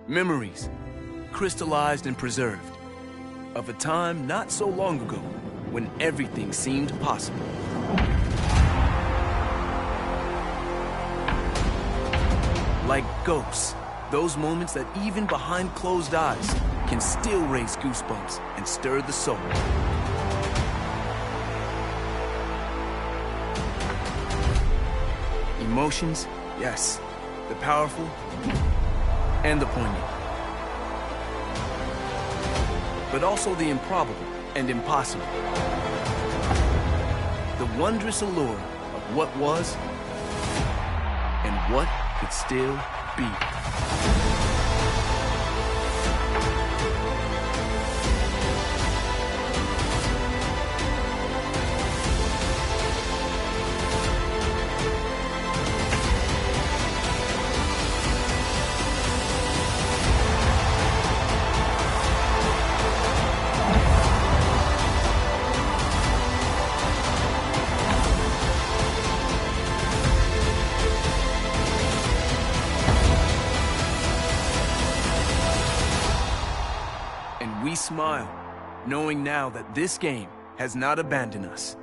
Memories, crystallized and preserved, of a time not so long ago when everything seemed possible. Like ghosts, those moments that even behind closed eyes can still raise goosebumps and stir the soul. Emotions, yes, the powerful and the poignant. But also the improbable and impossible. The wondrous allure of what was and what could still be. We smile, knowing now that this game has not abandoned us.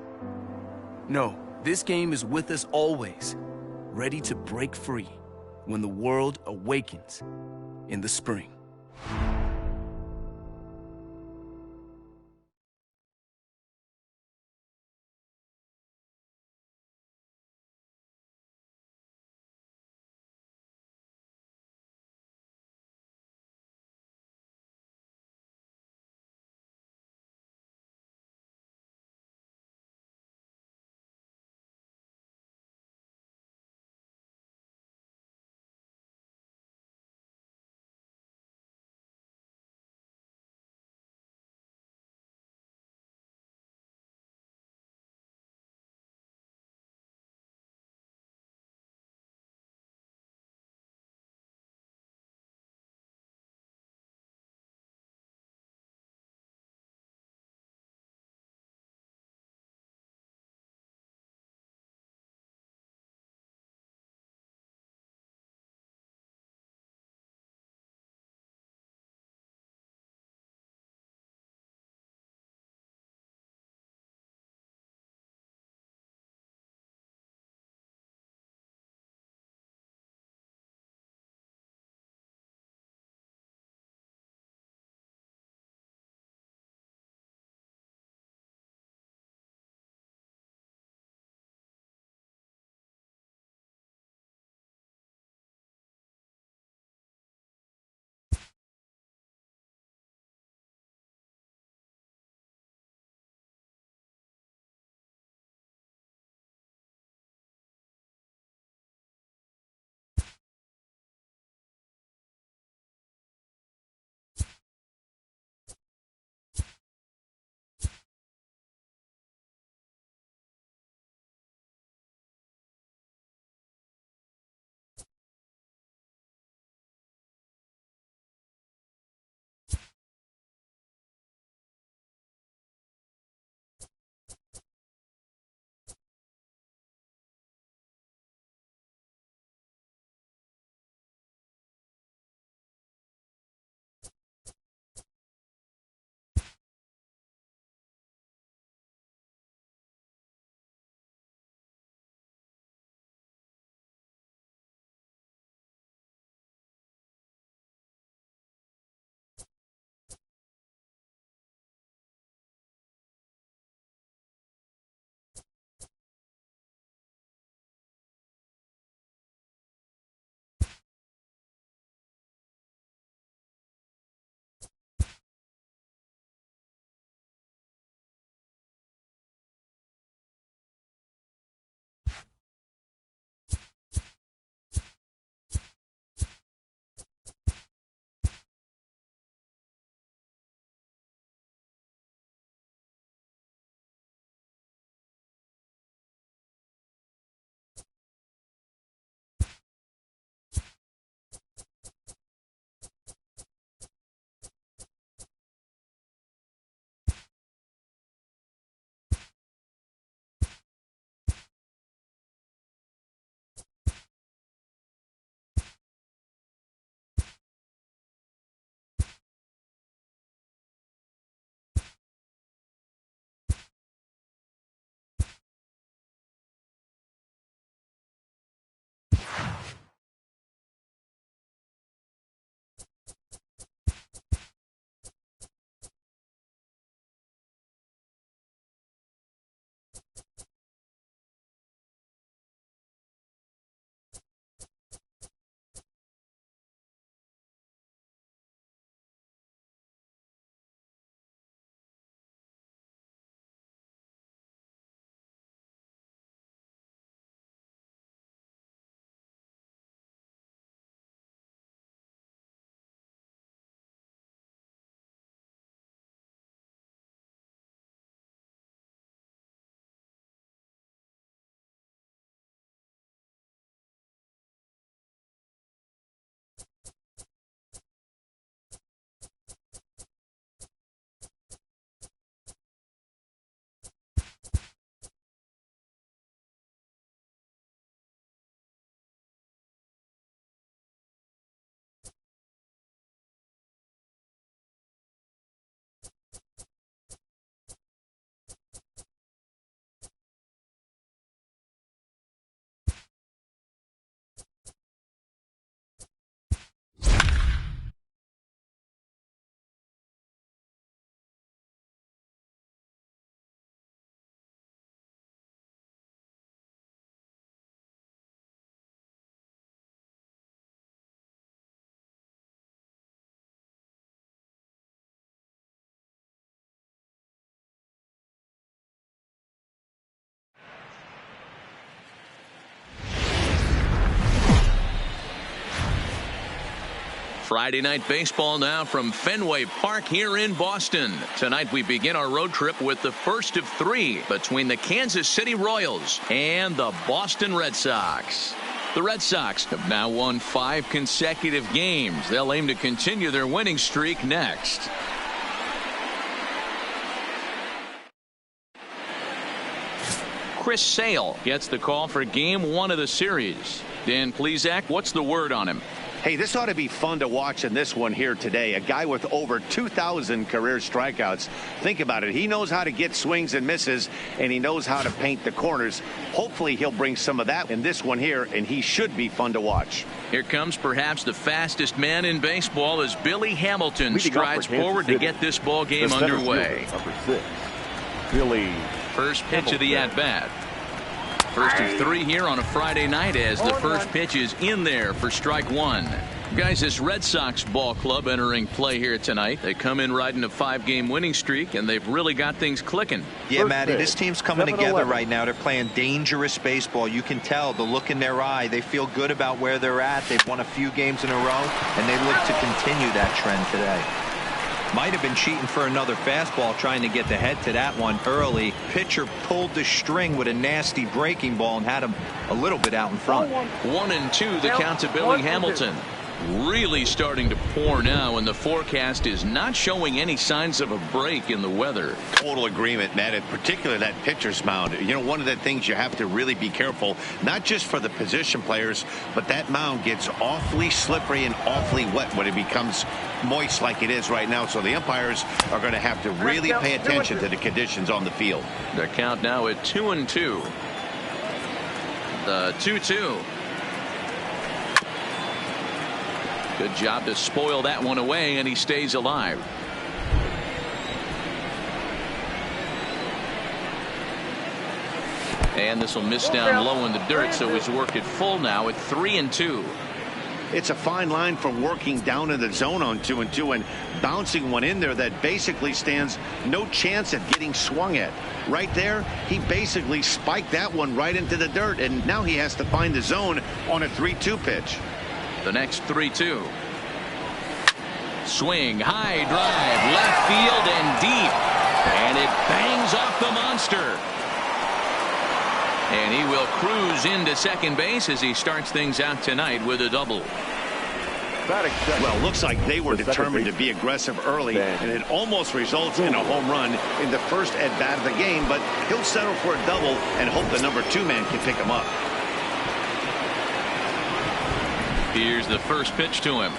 No, this game is with us always, ready to break free when the world awakens in the spring. Friday night baseball now from Fenway Park here in Boston. Tonight we begin our road trip with the first of three between the Kansas City Royals and the Boston Red Sox. The Red Sox have now won 5 consecutive games. They'll aim to continue their winning streak next. Chris Sale gets the call for game 1 of the series. Dan Plesac, what's the word on him? Hey, this ought to be fun to watch in this one here today. A guy with over 2,000 career strikeouts. Think about it. He knows how to get swings and misses, and he knows how to paint the corners. Hopefully, he'll bring some of that in this one here, and he should be fun to watch. Here comes perhaps the fastest man in baseball as Billy Hamilton strides forward to get this ball game underway. Number 6, Billy. First pitch of the at-bat. First of 3 here on a Friday night as the first pitch is in there for strike 1. Guys, this Red Sox ball club entering play here tonight. They come in riding a 5-game winning streak, and they've really got things clicking. Yeah, Matty, this team's coming together right now. They're playing dangerous baseball. You can tell the look in their eye. They feel good about where they're at. They've won a few games in a row, and they look to continue that trend today. Might have been cheating for another fastball, trying to get the head to that one early. Pitcher pulled the string with a nasty breaking ball and had him a little bit out in front. 1-2 the count to Billy Hamilton. Really starting to pour now, and the forecast is not showing any signs of a break in the weather. Total agreement, Matt, and particularly that pitcher's mound. You know, one of the things you have to really be careful, not just for the position players, but that mound gets awfully slippery and awfully wet when it becomes moist like it is right now. So the umpires are going to have to really pay attention to the conditions on the field. The count now at 2-2. The 2-2. Good job to spoil that one away, and he stays alive. And this will miss down low in the dirt, so he's worked it full now at 3-2. It's a fine line for working down in the zone on 2-2 and bouncing one in there that basically stands no chance at getting swung at. Right there, he basically spiked that one right into the dirt, and now he has to find the zone on a 3-2 pitch. The next 3-2. Swing, high drive, left field and deep. And it bangs off the monster. And he will cruise into second base as he starts things out tonight with a double. Well, looks like they were determined to be aggressive early, and it almost results in a home run in the first at-bat of the game, but he'll settle for a double and hope the number 2 man can pick him up. Here's the first pitch to him.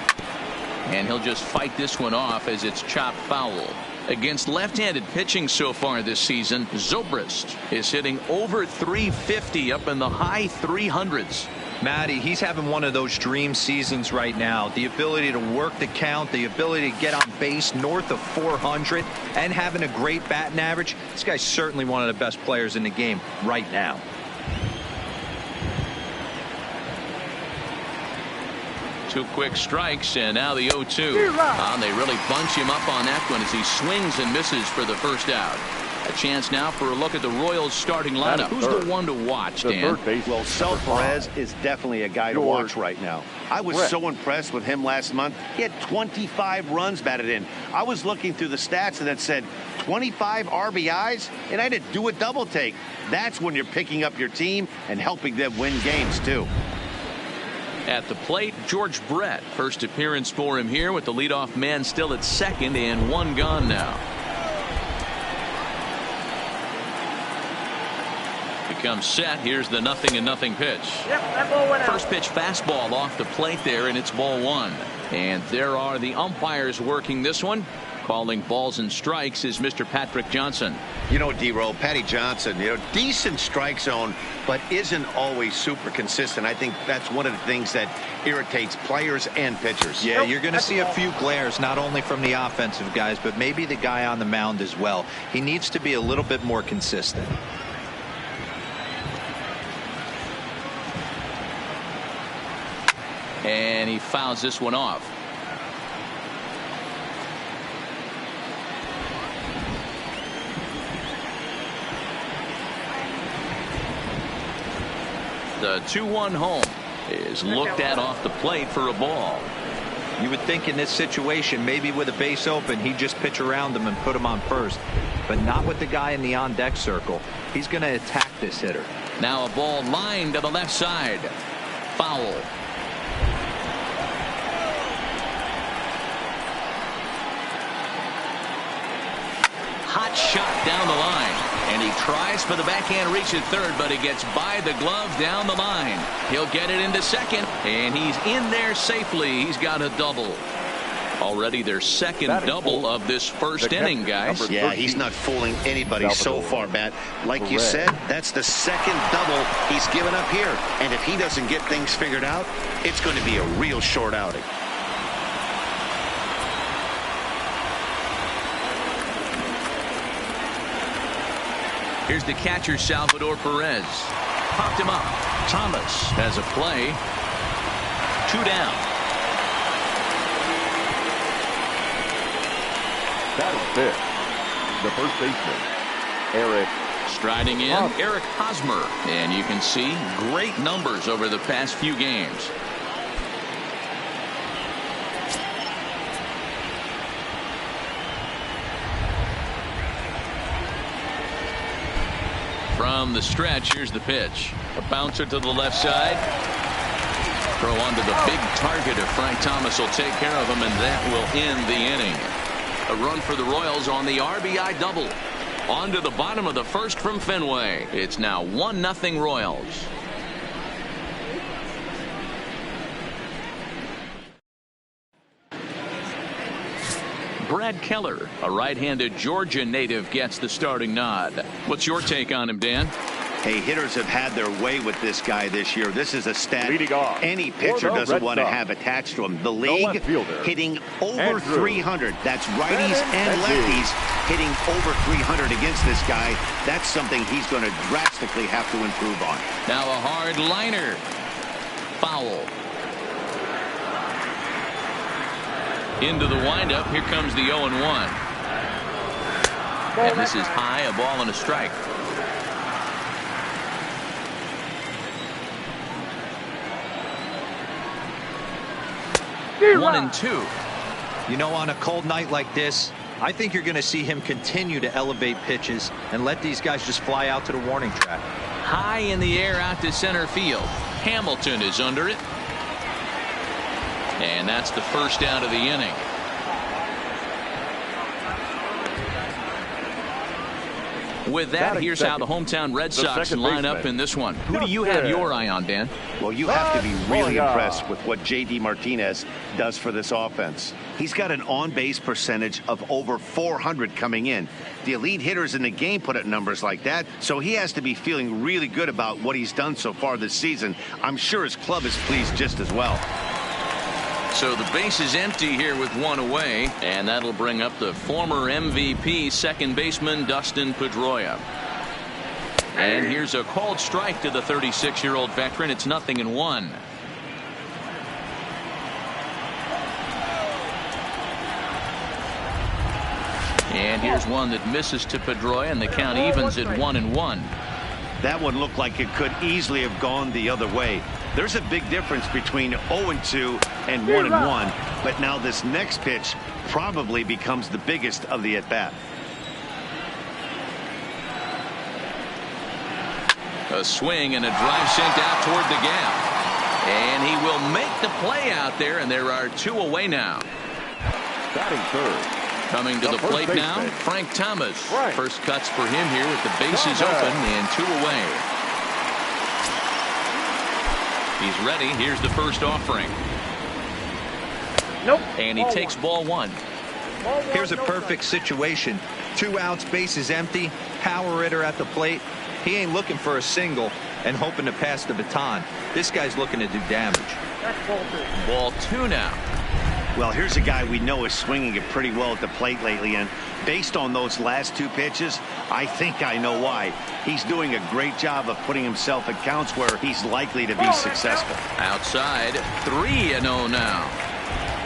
And he'll just fight this one off as it's chopped foul. Against left-handed pitching so far this season, Zobrist is hitting over 350 up in the high 300s. Matty, he's having one of those dream seasons right now. The ability to work the count, the ability to get on base north of 400, and having a great batting average. This guy's certainly one of the best players in the game right now. Two quick strikes, and now the 0-2. They really bunch him up on that one as he swings and misses for the first out. A chance now for a look at the Royals starting lineup. Who's the one to watch, Dan? Well, Sal Perez is definitely a guy to watch right now. I was so impressed with him last month. He had 25 runs batted in. I was looking through the stats and it said 25 RBIs, and I didn't do a double take. That's when you're picking up your team and helping them win games, too. At the plate, George Brett. First appearance for him here with the leadoff man still at second and one gone now. Becomes set. Here's the 0-0 pitch. First pitch fastball off the plate there, and it's ball 1. And there are the umpires working this one. Calling balls and strikes is Mr. Patrick Johnson. You know, D-Roll, Patty Johnson, decent strike zone, but isn't always super consistent. I think that's one of the things that irritates players and pitchers. Yeah, you're going to see a few glares, not only from the offensive guys, but maybe the guy on the mound as well. He needs to be a little bit more consistent. And he fouls this one off. The 2-1 home is looked at off the plate for a ball. You would think in this situation, maybe with a base open, he'd just pitch around him and put him on first. But not with the guy in the on-deck circle. He's going to attack this hitter. Now a ball lined to the left side. Foul. Hot shot down the line. And he tries for the backhand reach at third, but he gets by the glove down the line. He'll get it into second, and he's in there safely. He's got a double. Already their second double of this first inning, guys. Yeah, he's not fooling anybody so far, Matt. Like you said, that's the second double he's given up here. And if he doesn't get things figured out, it's going to be a real short outing. Here's the catcher, Salvador Perez. Popped him up. Thomas has a play. 2 down. That is it. The first baseman, Eric. Striding in, Eric Hosmer. And you can see great numbers over the past few games. From the stretch, here's the pitch. A bouncer to the left side. Throw onto the big target if Frank Thomas will take care of him, and that will end the inning. A run for the Royals on the RBI double. On to the bottom of the first from Fenway. It's now 1-0 Royals. Brad Keller, a right-handed Georgia native, gets the starting nod. What's your take on him, Dan? Hey, hitters have had their way with this guy this year. This is a stat any pitcher doesn't want to have attached to him. The league hitting over 300. That's righties and lefties hitting over 300 against this guy. That's something he's going to drastically have to improve on. Now a hard liner. Foul. Into the windup. Here comes the 0-1. And this is high, a ball and a strike. One and two. You know, on a cold night like this, I think you're going to see him continue to elevate pitches and let these guys just fly out to the warning track. High in the air out to center field. Hamilton is under it. And that's the first out of the inning. With that, here's how the hometown Red Sox line up in this one. Who do you have your eye on, Dan? Well, you have to be really impressed with what J.D. Martinez does for this offense. He's got an on-base percentage of over 400 coming in. The elite hitters in the game put up numbers like that, so he has to be feeling really good about what he's done so far this season. I'm sure his club is pleased just as well. So the base is empty here with one away, and that'll bring up the former MVP second baseman Dustin Pedroia. And here's a called strike to the 36-year-old veteran. It's 0-1. And here's one that misses to Pedroia, and the count evens at 1-1. That one looked like it could easily have gone the other way. There's a big difference between 0-2 and 1-1, but now this next pitch probably becomes the biggest of the at-bat. A swing and a drive sent out toward the gap. And he will make the play out there, and there are 2 away now. Batting third. Coming to the plate now, Frank Thomas. First cuts for him here with the bases open and 2 away. He's ready. Here's the first offering. Nope. And he takes ball 1. Here's a perfect situation. 2 outs, bases empty, power hitter at the plate. He ain't looking for a single and hoping to pass the baton. This guy's looking to do damage. Ball 2 now. Well, here's a guy we know is swinging it pretty well at the plate lately, and based on those last 2 pitches, I think I know why. He's doing a great job of putting himself at counts where he's likely to be successful. Outside, 3-0 now.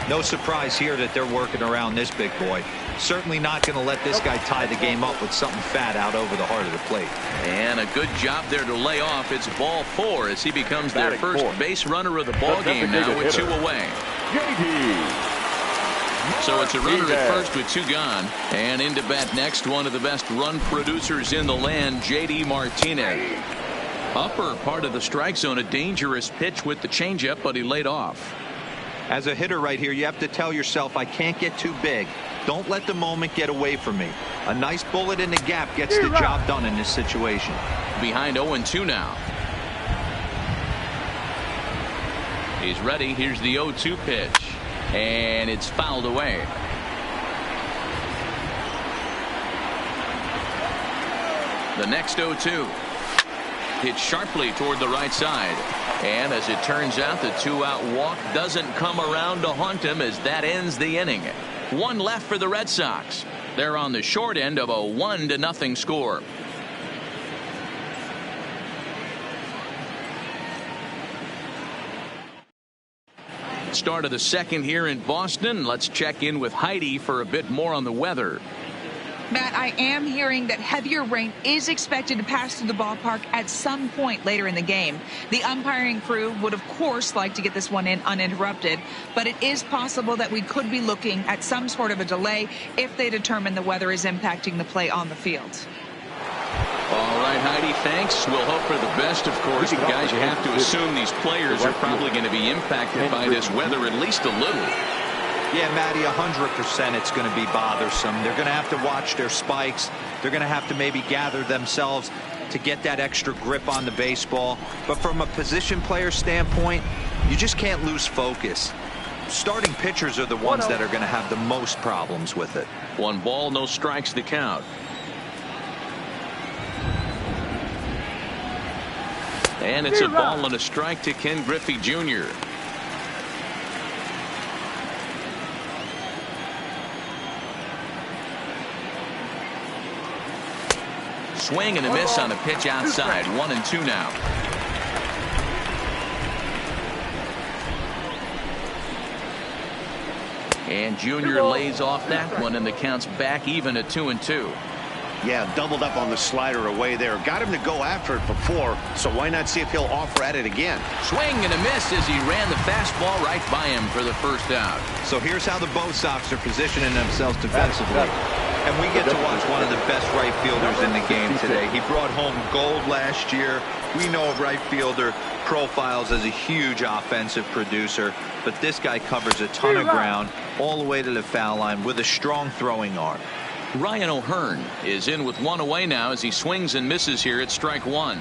No surprise here that they're working around this big boy. Certainly not going to let this guy tie the game up with something fat out over the heart of the plate. And a good job there to lay off. It's ball 4 as he becomes their first base runner of the ball game now with 2 away. So it's a runner at first with 2 gone. And into bat next, one of the best run producers in the land, J.D. Martinez. Upper part of the strike zone, a dangerous pitch with the changeup, but he laid off. As a hitter right here, you have to tell yourself, I can't get too big. Don't let the moment get away from me. A nice bullet in the gap gets the job done in this situation. Behind 0-2 now. He's ready. Here's the 0-2 pitch. And it's fouled away. The next 0-2. Hit sharply toward the right side. And as it turns out, the 2-out walk doesn't come around to haunt him as that ends the inning. 1 left for the Red Sox. They're on the short end of a 1-0 score. Start of the second here in Boston. Let's check in with Heidi for a bit more on the weather. Matt, I am hearing that heavier rain is expected to pass through the ballpark at some point later in the game. The umpiring crew would, of course, like to get this one in uninterrupted, but it is possible that we could be looking at some sort of a delay if they determine the weather is impacting the play on the field. All right, Heidi, thanks. We'll hope for the best, of course. But guys, you have to assume these players are probably going to be impacted by this weather at least a little. Yeah, Matty, 100% it's going to be bothersome. They're going to have to watch their spikes. They're going to have to maybe gather themselves to get that extra grip on the baseball. But from a position player standpoint, you just can't lose focus. Starting pitchers are the ones that are going to have the most problems with it. 1 ball, no strikes to count. And it's a ball and a strike to Ken Griffey Jr. Swing and a miss on a pitch outside. 1-2 now. And Jr. lays off that one, and the count's back even at 2-2. Yeah, doubled up on the slider away there. Got him to go after it before, so why not see if he'll offer at it again? Swing and a miss as he ran the fastball right by him for the first out. So here's how the Bo Sox are positioning themselves defensively. And we get to watch one of the best right fielders in the game today. He brought home gold last year. We know a right fielder profiles as a huge offensive producer, but this guy covers a ton of ground all the way to the foul line with a strong throwing arm. Ryan O'Hearn is in with 1 away now as he swings and misses here at strike 1.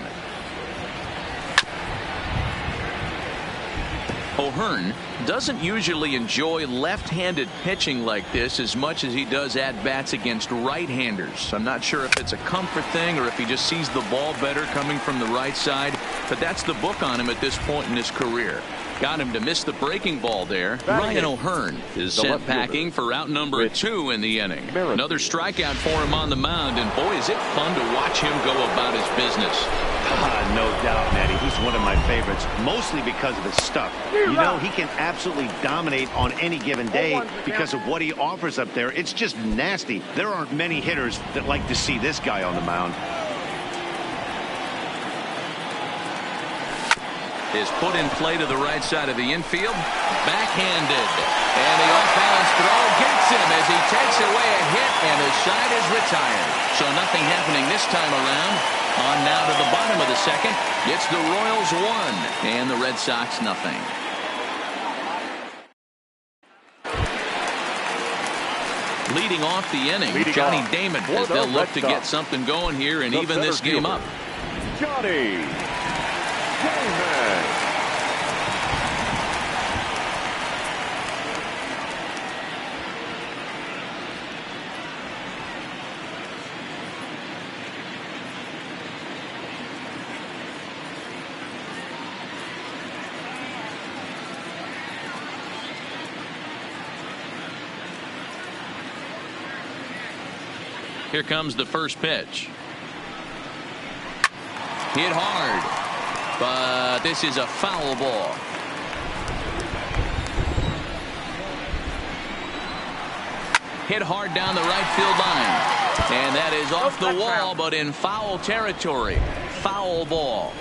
O'Hearn doesn't usually enjoy left-handed pitching like this as much as he does at-bats against right-handers. I'm not sure if it's a comfort thing or if he just sees the ball better coming from the right side, but that's the book on him at this point in his career. Got him to miss the breaking ball there. Ryan O'Hearn is sent packing for out number 2 in the inning. Another strikeout for him on the mound, and boy, is it fun to watch him go about his business. No doubt, Matty. He's one of my favorites, mostly because of his stuff. You know, he can absolutely dominate on any given day because of what he offers up there. It's just nasty. There aren't many hitters that like to see this guy on the mound. Is put in play to the right side of the infield. Backhanded. And the off-balance throw gets him as he takes away a hit, and his side is retired. So nothing happening this time around. On now to the bottom of the second. It's the Royals 1 and the Red Sox nothing. Leading off the inning, Johnny Damon, as they'll look to get something going here and even this game up. Johnny Damon. Here comes the first pitch. Hit hard, but this is a foul ball. Hit hard down the right field line. And that is off the wall, but in foul territory. Foul ball.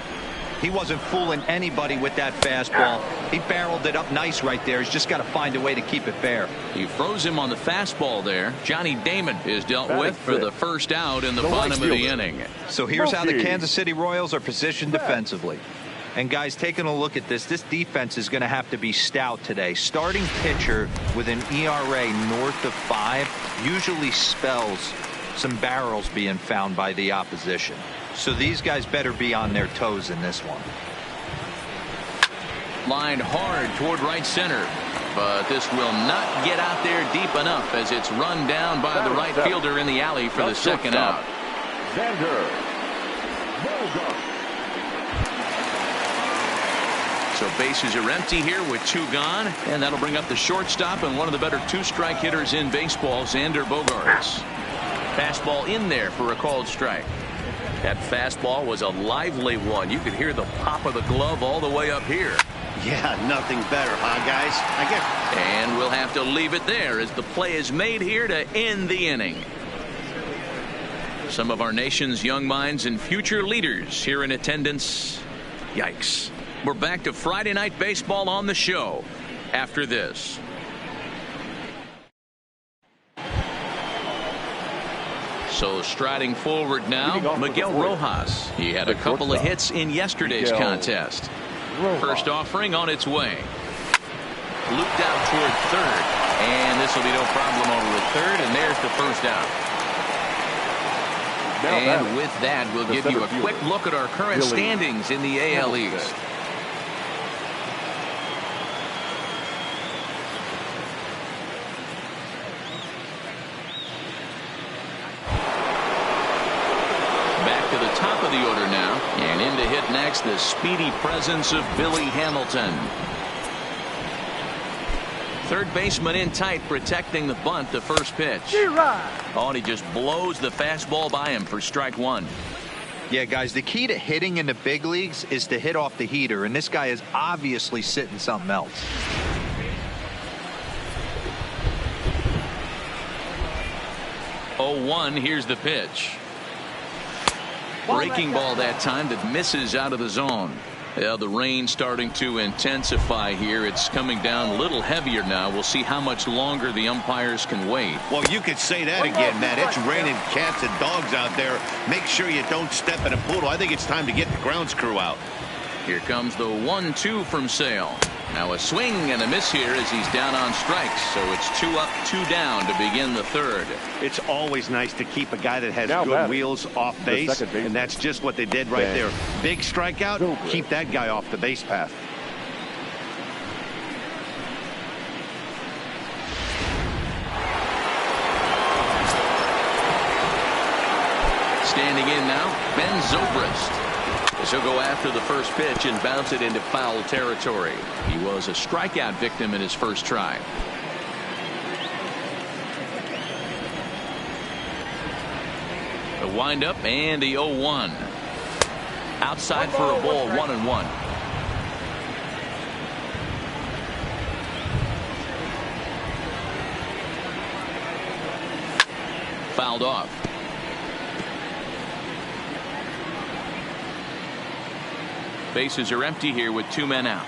He wasn't fooling anybody with that fastball. He barreled it up nice right there. He's just got to find a way to keep it fair. He froze him on the fastball there. Johnny Damon is dealt with for the first out in the bottom of the inning. So here's how the Kansas City Royals are positioned defensively. And guys, taking a look at this defense is going to have to be stout today. Starting pitcher with an ERA north of 5 usually spells some barrels being found by the opposition. So these guys better be on their toes in this one. Lined hard toward right center, but this will not get out there deep enough as it's run down by the right fielder in the alley for the second out. So bases are empty here with 2 gone, and that'll bring up the shortstop and one of the better 2-strike hitters in baseball, Xander Bogaerts. Fastball in there for a called strike. That fastball was a lively one. You could hear the pop of the glove all the way up here. Yeah, nothing better, huh, guys? I guess. And we'll have to leave it there as the play is made here to end the inning. Some of our nation's young minds and future leaders here in attendance. Yikes. We're back to Friday Night Baseball on the show after this. So striding forward now, Miguel Rojas. He had a couple of hits in yesterday's contest. First offering on its way. Looped out toward third. And this will be no problem over at third. And there's the first out. And with that, we'll give you a quick look at our current standings in the AL East. Back to the top of the order now, and in to hit next, the speedy presence of Billy Hamilton. Third baseman in tight, protecting the bunt, the first pitch. Oh, and he just blows the fastball by him for strike 1. Yeah, guys, the key to hitting in the big leagues is to hit off the heater, and this guy is obviously sitting something else. Oh, 1, here's the pitch. Breaking ball that time that misses out of the zone. Yeah, the rain starting to intensify here. It's coming down a little heavier now. We'll see how much longer the umpires can wait. Well, you could say that again, Matt. It's raining cats and dogs out there. Make sure you don't step in a poodle. I think it's time to get the grounds crew out. Here comes the 1-2 from Sale. Now a swing and a miss here as he's down on strikes. So it's 2 up, 2 down to begin the third. It's always nice to keep a guy that has good wheels off base, and that's just what they did right there. Big strikeout, keep that guy off the base path. Standing in now, Ben Zobrist. He'll go after the first pitch and bounce it into foul territory. He was a strikeout victim in his first try. The windup and the 0-1. Outside for a ball, 1-1. Fouled off. Bases are empty here with 2 men out.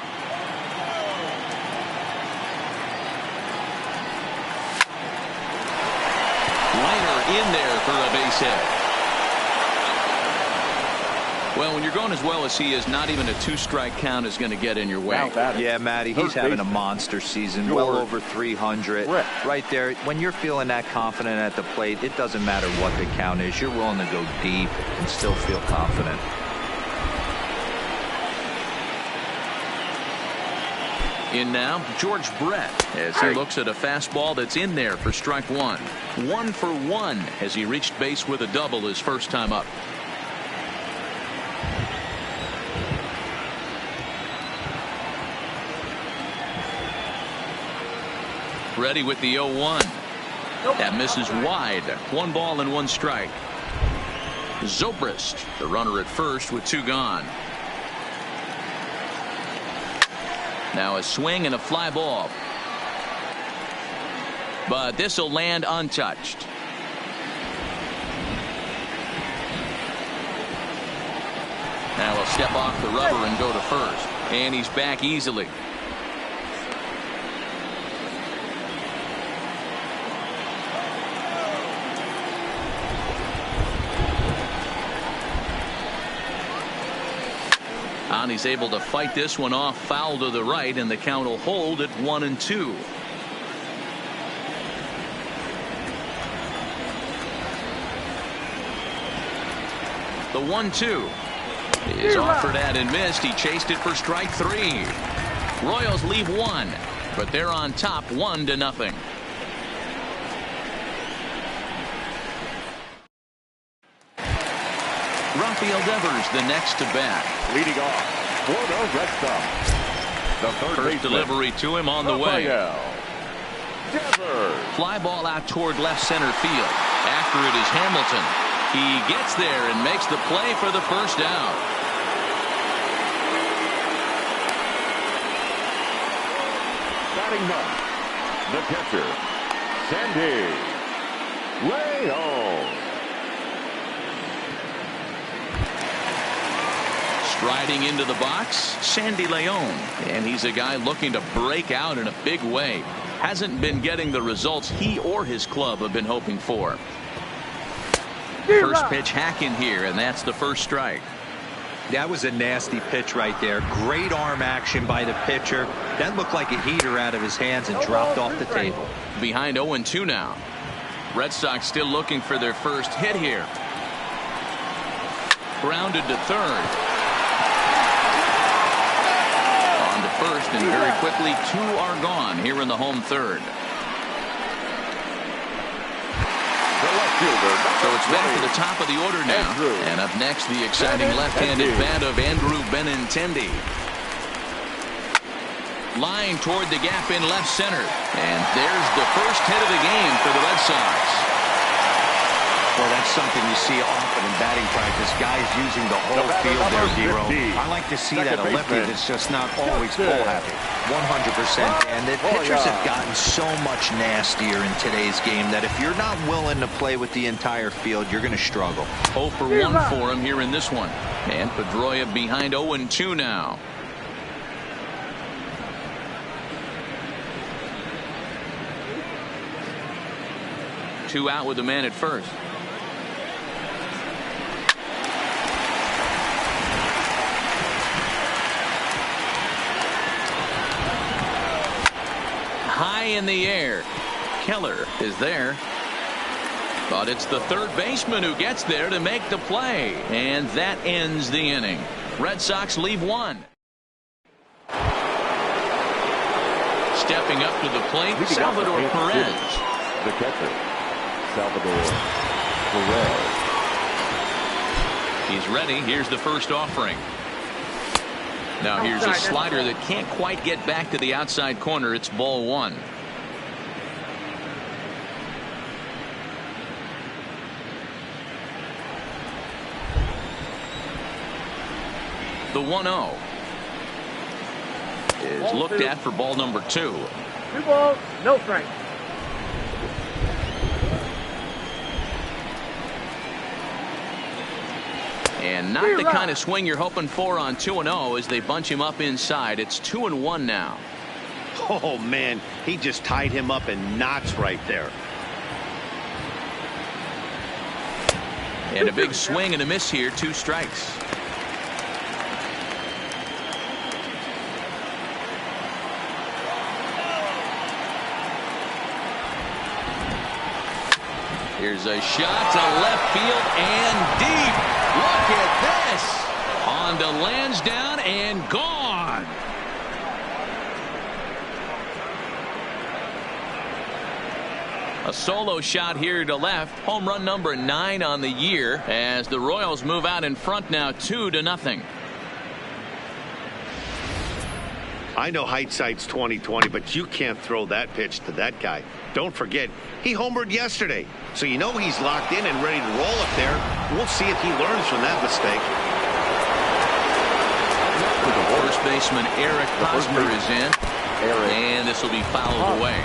Liner in there for a base hit. Well, when you're going as well as he is, not even a 2-strike count is going to get in your way. Yeah, Matty, he's having a monster season, well over 300. Right there, when you're feeling that confident at the plate, it doesn't matter what the count is. You're willing to go deep and still feel confident. In now, George Brett as he looks at a fastball that's in there for strike 1. 1 for 1 as he reached base with a double his first time up. Ready with the 0-1. That misses wide. 1 ball and 1 strike. Zobrist, the runner at first with 2 gone. Now a swing and a fly ball. But this will land untouched. Now he'll step off the rubber and go to first. And he's back easily. And he's able to fight this one off, foul to the right, and the count will hold at 1-2. The 1-2 is offered at and missed. He chased it for strike 3. Royals leave 1, but they're on top 1-0. Rafael Devers the next to bat. Leading off for the Red Sox. The First delivery to him on the way. Devers. Fly ball out toward left center field. After it is Hamilton. He gets there and makes the play for the first out. Batting ninth, the catcher, Sandy León. Striding into the box, Sandy León. And he's a guy looking to break out in a big way. Hasn't been getting the results he or his club have been hoping for. First pitch hack in here, and that's the first strike. That was a nasty pitch right there. Great arm action by the pitcher. That looked like a heater out of his hands and dropped off the table. Behind 0-2 now. Red Sox still looking for their first hit here. Grounded to third. On to first, and very quickly 2 are gone here in the home third. So it's back to the top of the order now. And up next, the exciting left-handed bat of Andrew Benintendi. Line toward the gap in left center. And there's the first hit of the game for the Red Sox. Well, that's something you see often in batting practice. Guys using the whole field there, Dero. I like to see that a lefty that's just not always full happy. 100%. And the pitchers have gotten so much nastier in today's game that if you're not willing to play with the entire field, you're going to struggle. 0 for 1 for him here in this one. And Pedroia behind 0-2 now. Two out with the man at first. High in the air. Keller is there. But it's the third baseman who gets there to make the play. And that ends the inning. Red Sox leave 1. Stepping up to the plate, Salvador Perez. The catcher, Salvador Perez. He's ready. Here's the first offering. Now here's a slider that can't quite get back to the outside corner. It's ball 1. The 1-0 is looked at for ball number 2. 2 balls, no strikes. And not the kind of swing you're hoping for on 2-0 as they bunch him up inside. It's 2-1 now. Oh, man, he just tied him up in knots right there. And a big swing and a miss here. 2 strikes. Here's a shot to left field and deep. Look at this. On to Lansdowne and gone. A solo shot here to left. Home run number 9 on the year as the Royals move out in front now 2-0. I know hindsight's 20/20, but you can't throw that pitch to that guy. Don't forget, he homered yesterday, so you know he's locked in and ready to roll up there. We'll see if he learns from that mistake. First baseman Eric Hosmer is in, and this will be fouled away.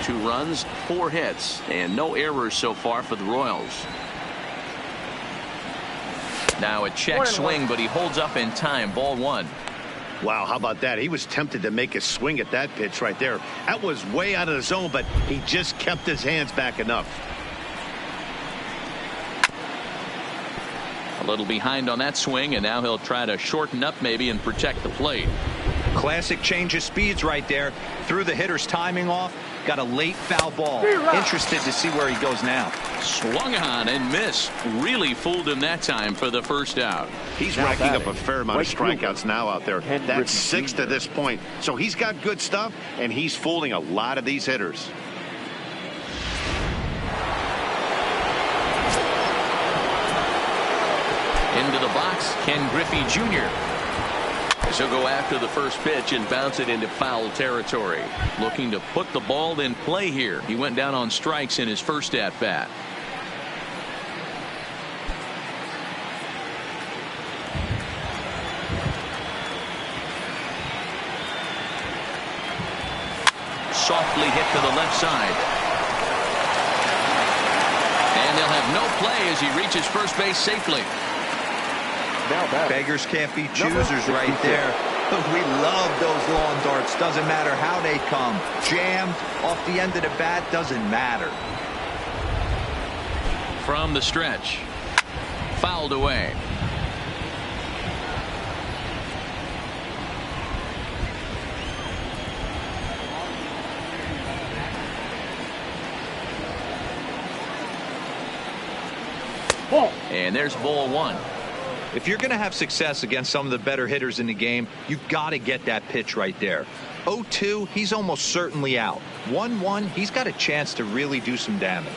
2 runs, 4 hits, and no errors so far for the Royals. Now a check swing, but he holds up in time. Ball 1. Wow, how about that? He was tempted to make a swing at that pitch right there. That was way out of the zone, but he just kept his hands back enough. A little behind on that swing, and now he'll try to shorten up maybe and protect the plate. Classic change of speeds right there. Threw the hitter's timing off. Got a late foul ball. Interested to see where he goes now. Swung on and missed. Really fooled him that time for the first out. He's racking up a fair amount of strikeouts now out there. That's 6 to this point. So he's got good stuff, and he's fooling a lot of these hitters. Into the box, Ken Griffey Jr. He'll go after the first pitch and bounce it into foul territory. Looking to put the ball in play here. He went down on strikes in his first at-bat. Softly hit to the left side. And they'll have no play as he reaches first base safely. Beggars can't be choosers right there. We love those long darts. Doesn't matter how they come. Jammed off the end of the bat, doesn't matter. From the stretch. Fouled away. And there's ball 1. If you're going to have success against some of the better hitters in the game, you've got to get that pitch right there. 0-2, he's almost certainly out. 1-1, he's got a chance to really do some damage.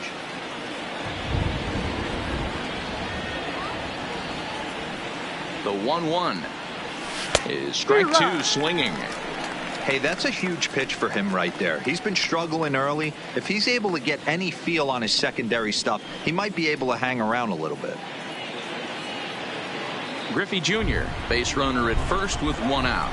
The 1-1 is strike 2 swinging. Hey, that's a huge pitch for him right there. He's been struggling early. If he's able to get any feel on his secondary stuff, he might be able to hang around a little bit. Griffey Jr., base runner at first with 1 out.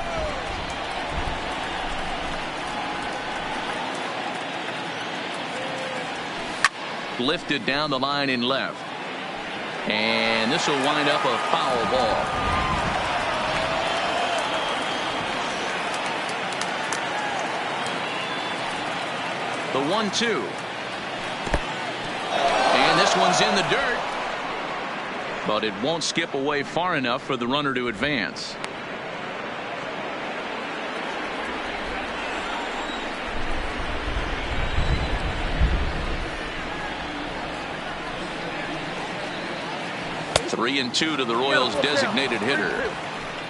Lifted down the line in left. And this will wind up a foul ball. The 1-2. And this one's in the dirt. But it won't skip away far enough for the runner to advance. Three and 2 to the Royals' designated hitter.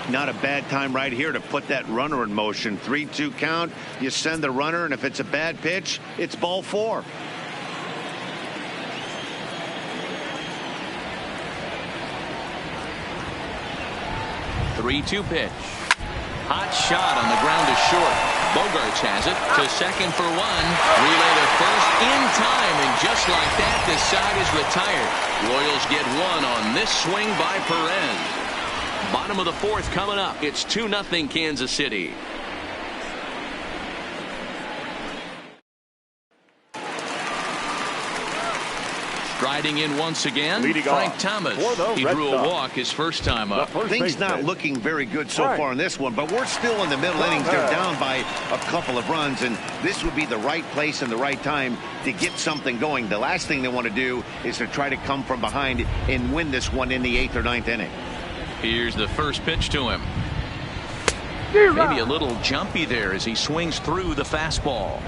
Not a bad time right here to put that runner in motion. 3-2 count. You send the runner, and if it's a bad pitch, it's ball 4. 3-2 pitch. Hot shot on the ground to short. Bogarts has it to second for 1. Relay to first in time, and just like that, the side is retired. Royals get 1 on this swing by Perez. Bottom of the 4th coming up. It's 2-0 Kansas City. Striding in once again, Frank Thomas. He drew a walk his first time up. Things not looking very good so far in this one, but we're still in the middle innings. They're down by a couple of runs, and this would be the right place and the right time to get something going. The last thing they want to do is to try to come from behind and win this one in the 8th or 9th inning. Here's the first pitch to him. Maybe a little jumpy there as he swings through the fastball.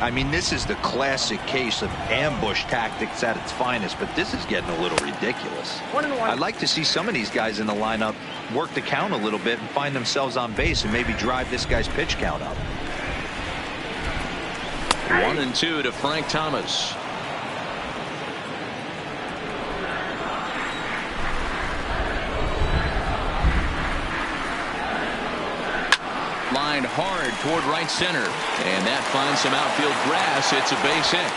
I mean, this is the classic case of ambush tactics at its finest, but this is getting a little ridiculous. I'd like to see some of these guys in the lineup work the count a little bit and find themselves on base and maybe drive this guy's pitch count up. 1-2 to Frank Thomas. Line hard toward right center, and that finds some outfield grass. It's a base hit.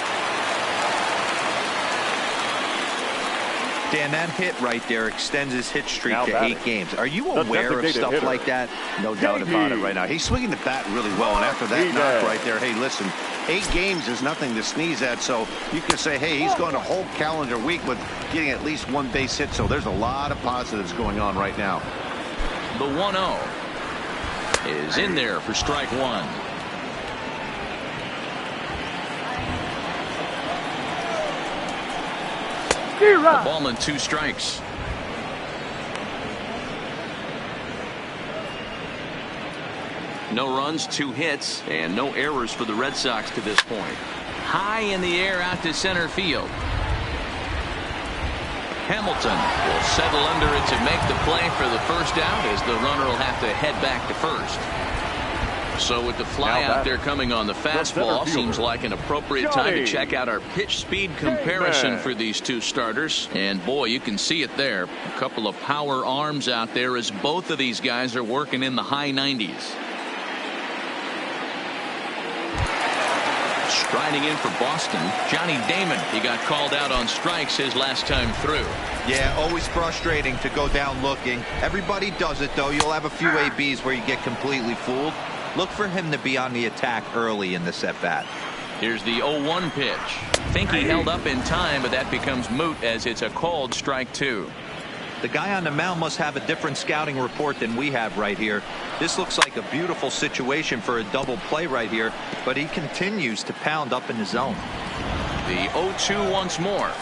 Dan, that hit right there extends his hit streak Now to batting. 8 games. Are you The aware of designated stuff hitter. like that? No doubt about it right now. He's swinging the bat really well, and after that knock right there, hey, listen, 8 games is nothing to sneeze at, so you can say, hey, he's going a whole calendar week with getting at least 1 base hit, so there's a lot of positives going on right now. The 1-0 is in there for strike 1. A ball and 2 strikes. No runs, 2 hits, and no errors for the Red Sox to this point. High in the air out to center field. Hamilton will settle under it to make the play for the first out, as the runner will have to head back to first. So with the fly out there coming on the fastball, seems like an appropriate time to check out our pitch speed comparison for these 2 starters. And boy, you can see it there. A couple of power arms out there as both of these guys are working in the high 90s. Striding in for Boston, Johnny Damon. He got called out on strikes his last time through. Yeah, always frustrating to go down looking. Everybody does it, though. You'll have a few ABs where you get completely fooled. Look for him to be on the attack early in this at-bat. Here's the 0-1 pitch. Think he held up in time, but that becomes moot as it's a called strike 2. The guy on the mound must have a different scouting report than we have right here. This looks like a beautiful situation for a double play right here, but he continues to pound up in the zone. The 0-2 once more.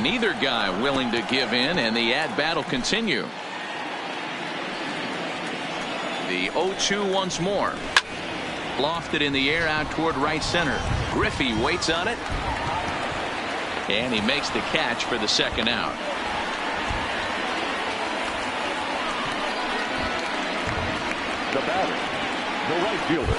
Neither guy willing to give in, and the at-bat will continue. The 0-2 once more. Lofted in the air out toward right center. Griffey waits on it, and he makes the catch for the second out. The batter, the right fielder,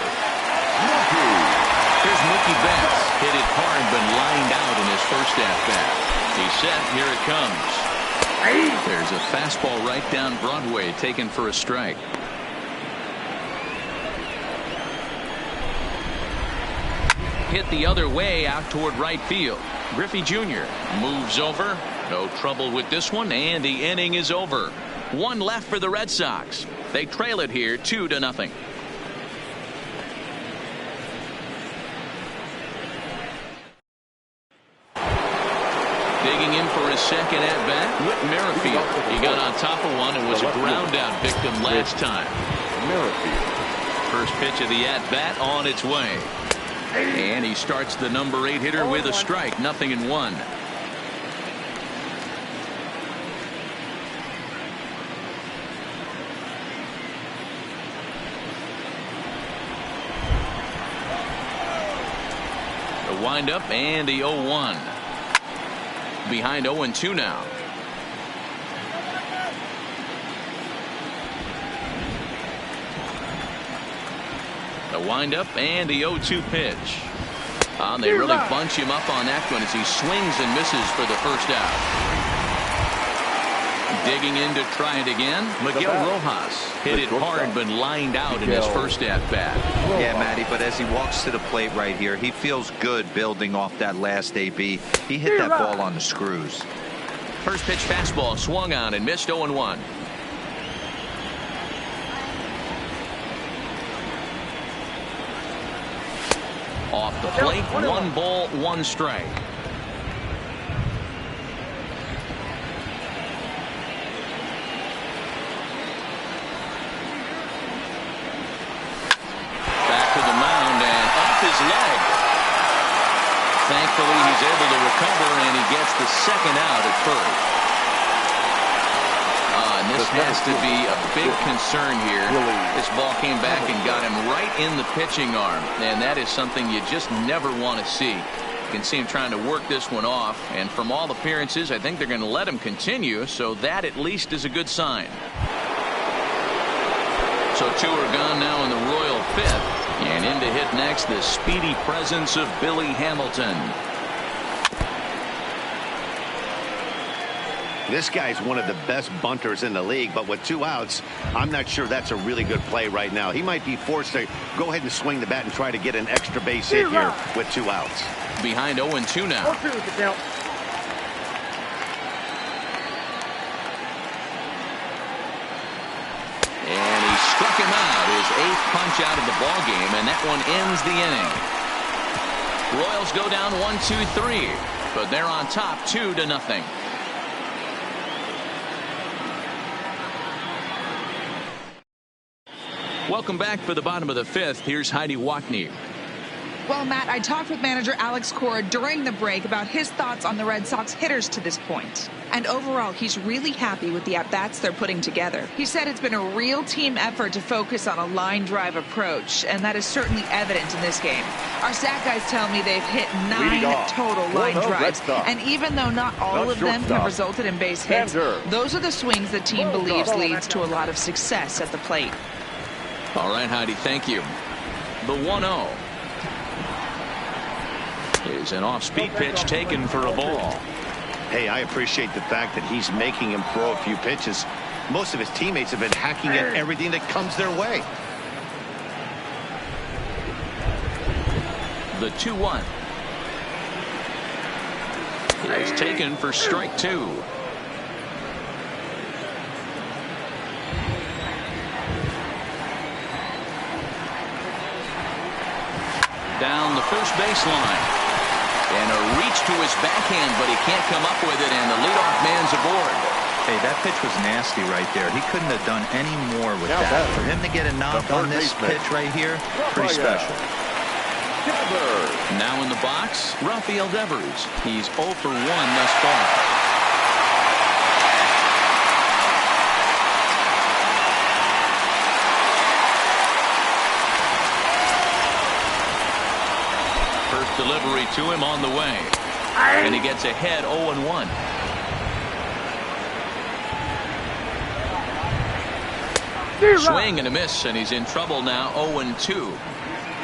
Here's Mookie Betts. Hit it hard, but lined out in his first at-bat. He's set. Here it comes. There's a fastball right down Broadway, taken for a strike. Hit the other way out toward right field. Griffey Jr. moves over. No trouble with this one, and the inning is over. 1 left for the Red Sox. They trail it here 2-0. Digging in for his second at-bat, Whit Merrifield. He got on top of one and was a ground-out victim last time. First pitch of the at-bat on its way. And he starts the number 8 hitter with a strike, 0-1. The windup and the 0-1. Behind 0-2 now. The windup and the 0-2 pitch. They really bunch him up on that one as he swings and misses for the first out. Digging in to try it again. Miguel Rojas hit it hard but lined out in his first at-bat. Yeah, Matty, but as he walks to the plate right here, he feels good building off that last AB. He hit that ball on the screws. First pitch fastball swung on and missed. 0-1. Off the plate, 1 ball, 1 strike. Back to the mound and off his leg. Thankfully, he's able to recover, and he gets the second out at first. And this has to be a big concern here. This ball came back and got him right in the pitching arm, and that is something you just never want to see. You can see him trying to work this one off, and from all appearances, I think they're going to let him continue, so that at least is a good sign. So 2 are gone now in the Royal 5th, and in to hit next, the speedy presence of Billy Hamilton. This guy's one of the best bunters in the league, but with 2 outs, I'm not sure that's a really good play right now. He might be forced to go ahead and swing the bat and try to get an extra base hit here with 2 outs. Behind 0-2 now. 8th punch out of the ball game, and that one ends the inning. Royals go down 1-2-3, but they're on top 2-0. Welcome back for the bottom of the 5th. Here's Heidi Wackney. Well, Matt, I talked with manager Alex Cora during the break about his thoughts on the Red Sox hitters to this point. And overall, he's really happy with the at-bats they're putting together. He said it's been a real team effort to focus on a line drive approach, and that is certainly evident in this game. Our stat guys tell me they've hit 9 total line drives, and even though not all of them have resulted in base hits, those are the swings the team believes leads to a lot of success at the plate. All right, Heidi, thank you. The 1-0 is an off-speed pitch taken for a ball. Hey, I appreciate the fact that he's making him throw a few pitches. Most of his teammates have been hacking at everything that comes their way. The 2-1 is taken for strike 2. Down the first baseline. And a reach to his backhand, but he can't come up with it, and the leadoff man's aboard. Hey, that pitch was nasty right there. He couldn't have done any more with that. For him to get a knock on this pitch right here, pretty special. Now in the box, Rafael Devers. He's 0 for 1 thus far. Delivery to him on the way, and he gets ahead 0-1. Swing and a miss, and he's in trouble now. 0-2.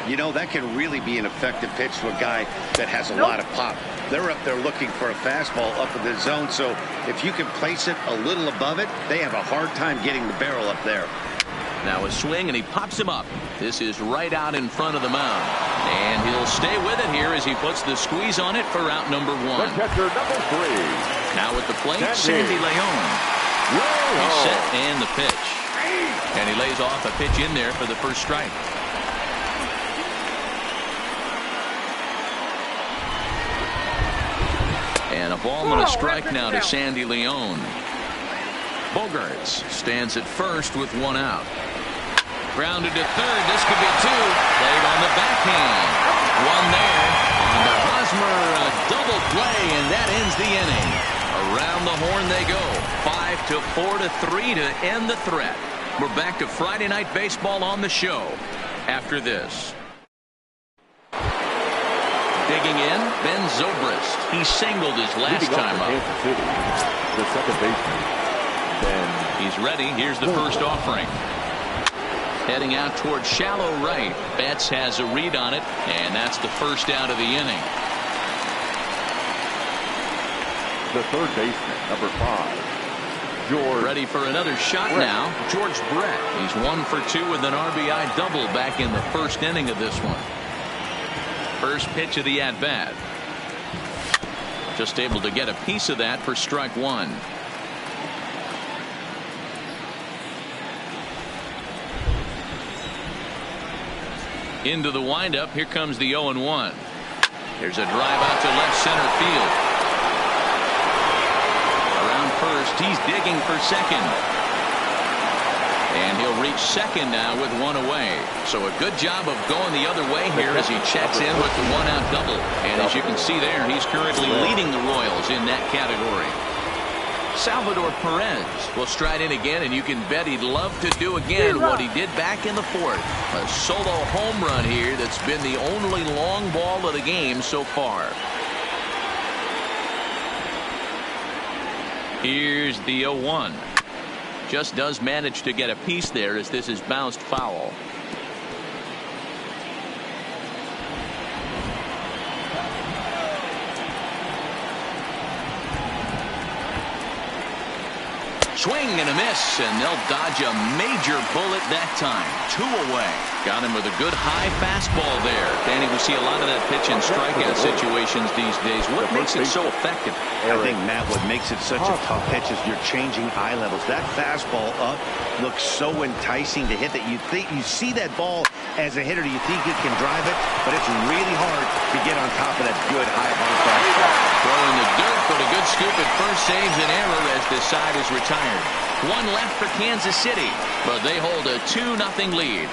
You know, that can really be an effective pitch to a guy that has a lot of pop. They're up there looking for a fastball up in the zone, so if you can place it a little above it, they have a hard time getting the barrel up there. Now a swing, and he pops him up. This is right out in front of the mound. And he'll stay with it here as he puts the squeeze on it for out number 1. The catcher, number 3. Now at the plate, Sandy Leon. He's set and the pitch. And he lays off a pitch in there for the first strike. And a ball and a strike now to Sandy Leon. Bogarts stands at first with 1 out. Grounded to third. This could be 2. Played on the backhand. 1 there. On to Hosmer, a double play, and that ends the inning. Around the horn they go. 5-4-3 to end the threat. We're back to Friday Night Baseball on the show after this. Digging in, Ben Zobrist. He singled his last time up. The second baseman. He's ready. Here's the first offering. Heading out towards shallow right. Betts has a read on it, and that's the first out of the inning. The third baseman, number 5, George. Ready for another shot now. George Brett. He's 1 for 2 with an RBI double back in the first inning of this one. First pitch of the at-bat. Just able to get a piece of that for strike 1. Into the windup. Here comes the 0-1. There's a drive out to left center field. Around first. He's digging for second. And he'll reach second now with 1 away. So a good job of going the other way here as he checks in with the 1-out double. And as you can see there, he's currently leading the Royals in that category. Salvador Perez will stride in again, and you can bet he'd love to do again what he did back in the 4th. A solo home run here that's been the only long ball of the game so far. Here's the 0-1. Just does manage to get a piece there as this is bounced foul. Swing and a miss, and they'll dodge a major bullet that time. 2 away. Got him with a good high fastball there. Danny, we see a lot of that pitch in strikeout situations these days. What makes it so effective? I think, Matt, what makes it such a tough pitch is you're changing eye levels. That fastball up looks so enticing to hit that you see that ball as a hitter. You think you can drive it, but it's really hard to get on top of that good high fastball. Throwing the dirt, but a good scoop at first saves an error as this side is retired. 1 left for Kansas City, but they hold a 2-0 lead.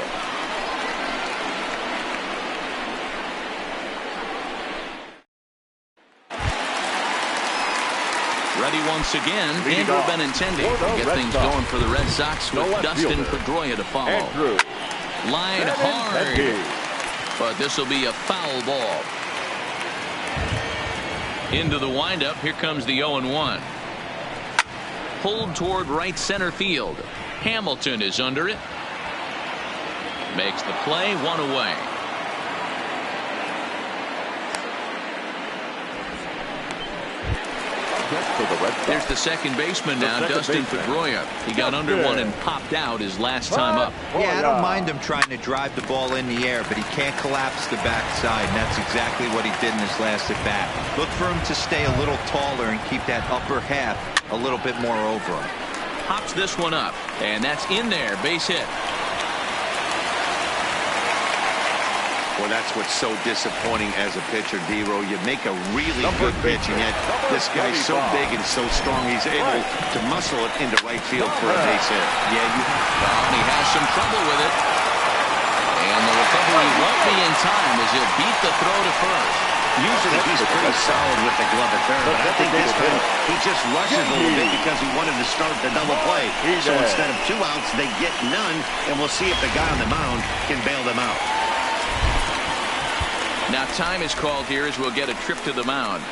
Ready once again, Andrew Benintendi to get things going for the Red Sox with Dustin Pedroia to follow. Line hard, but this will be a foul ball. Into the windup, here comes the 0-1. Pulled toward right center field. Hamilton is under it. Makes the play, 1 away. There's the second baseman now, Dustin Pedroia. He got under one and popped out his last time up. Yeah, I don't mind him trying to drive the ball in the air, but he can't collapse the backside, and that's exactly what he did in his last at-bat. Look for him to stay a little taller and keep that upper half a little bit more over him. Pops this one up, and that's in there, base hit. Well, that's what's so disappointing as a pitcher, D-Row. You make a really good pitch, and yet this guy's so big and so strong, he's able to muscle it into right field for a base hit. Yeah, and he has some trouble with it. And the recovery won't be in time as he'll beat the throw to first. Usually he's pretty solid with the glove at third, but I think this time he just rushes a little bit because he wanted to start the double play. So instead of 2 outs, they get none, and we'll see if the guy on the mound can bail them out. Now time is called here as we'll get a trip to the mound.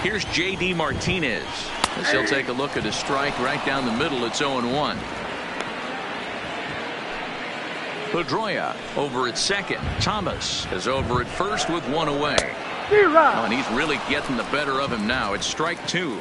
Here's J.D. Martinez as he'll take a look at a strike right down the middle. It's 0-1. Pedroia over at second. Thomas is over at first with 1 away. Oh, and he's really getting the better of him now. It's strike 2.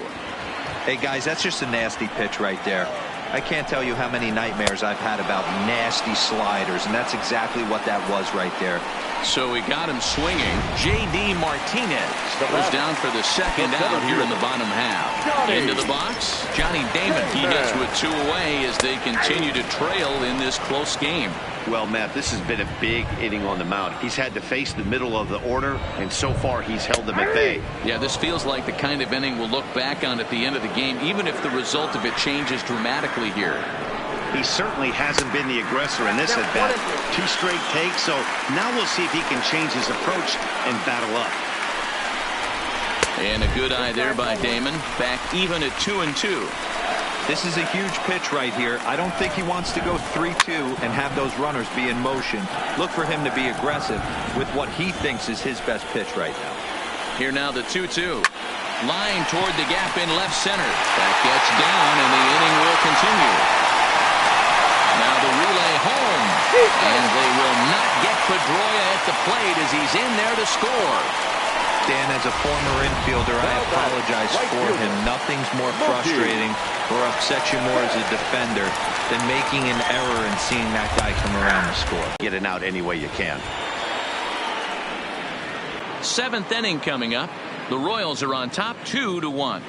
Hey, guys, that's just a nasty pitch right there. I can't tell you how many nightmares I've had about nasty sliders, and that's exactly what that was right there. So we got him swinging. J.D. Martinez goes down for the second out here in the bottom half. Into the box, Johnny Damon. He hits with 2 away as they continue to trail in this close game. Well, Matt, this has been a big inning on the mound. He's had to face the middle of the order, and so far he's held them at bay. Yeah, this feels like the kind of inning we'll look back on at the end of the game, even if the result of it changes dramatically here. He certainly hasn't been the aggressor in this at-bat. 2 straight takes, so now we'll see if he can change his approach and battle up. And a good eye there by Damon. Back even at 2-2. This is a huge pitch right here. I don't think he wants to go 3-2 and have those runners be in motion. Look for him to be aggressive with what he thinks is his best pitch right now. Here now the 2-2. Line toward the gap in left center. That gets down and the inning will continue. Now the relay home. And they will not get Pedroia at the plate as he's in there to score. Dan, as a former infielder, I apologize for him. Nothing's more frustrating or upsets you more as a defender than making an error and seeing that guy come around to score. Get it out any way you can. 7th inning coming up. The Royals are on top 2-1.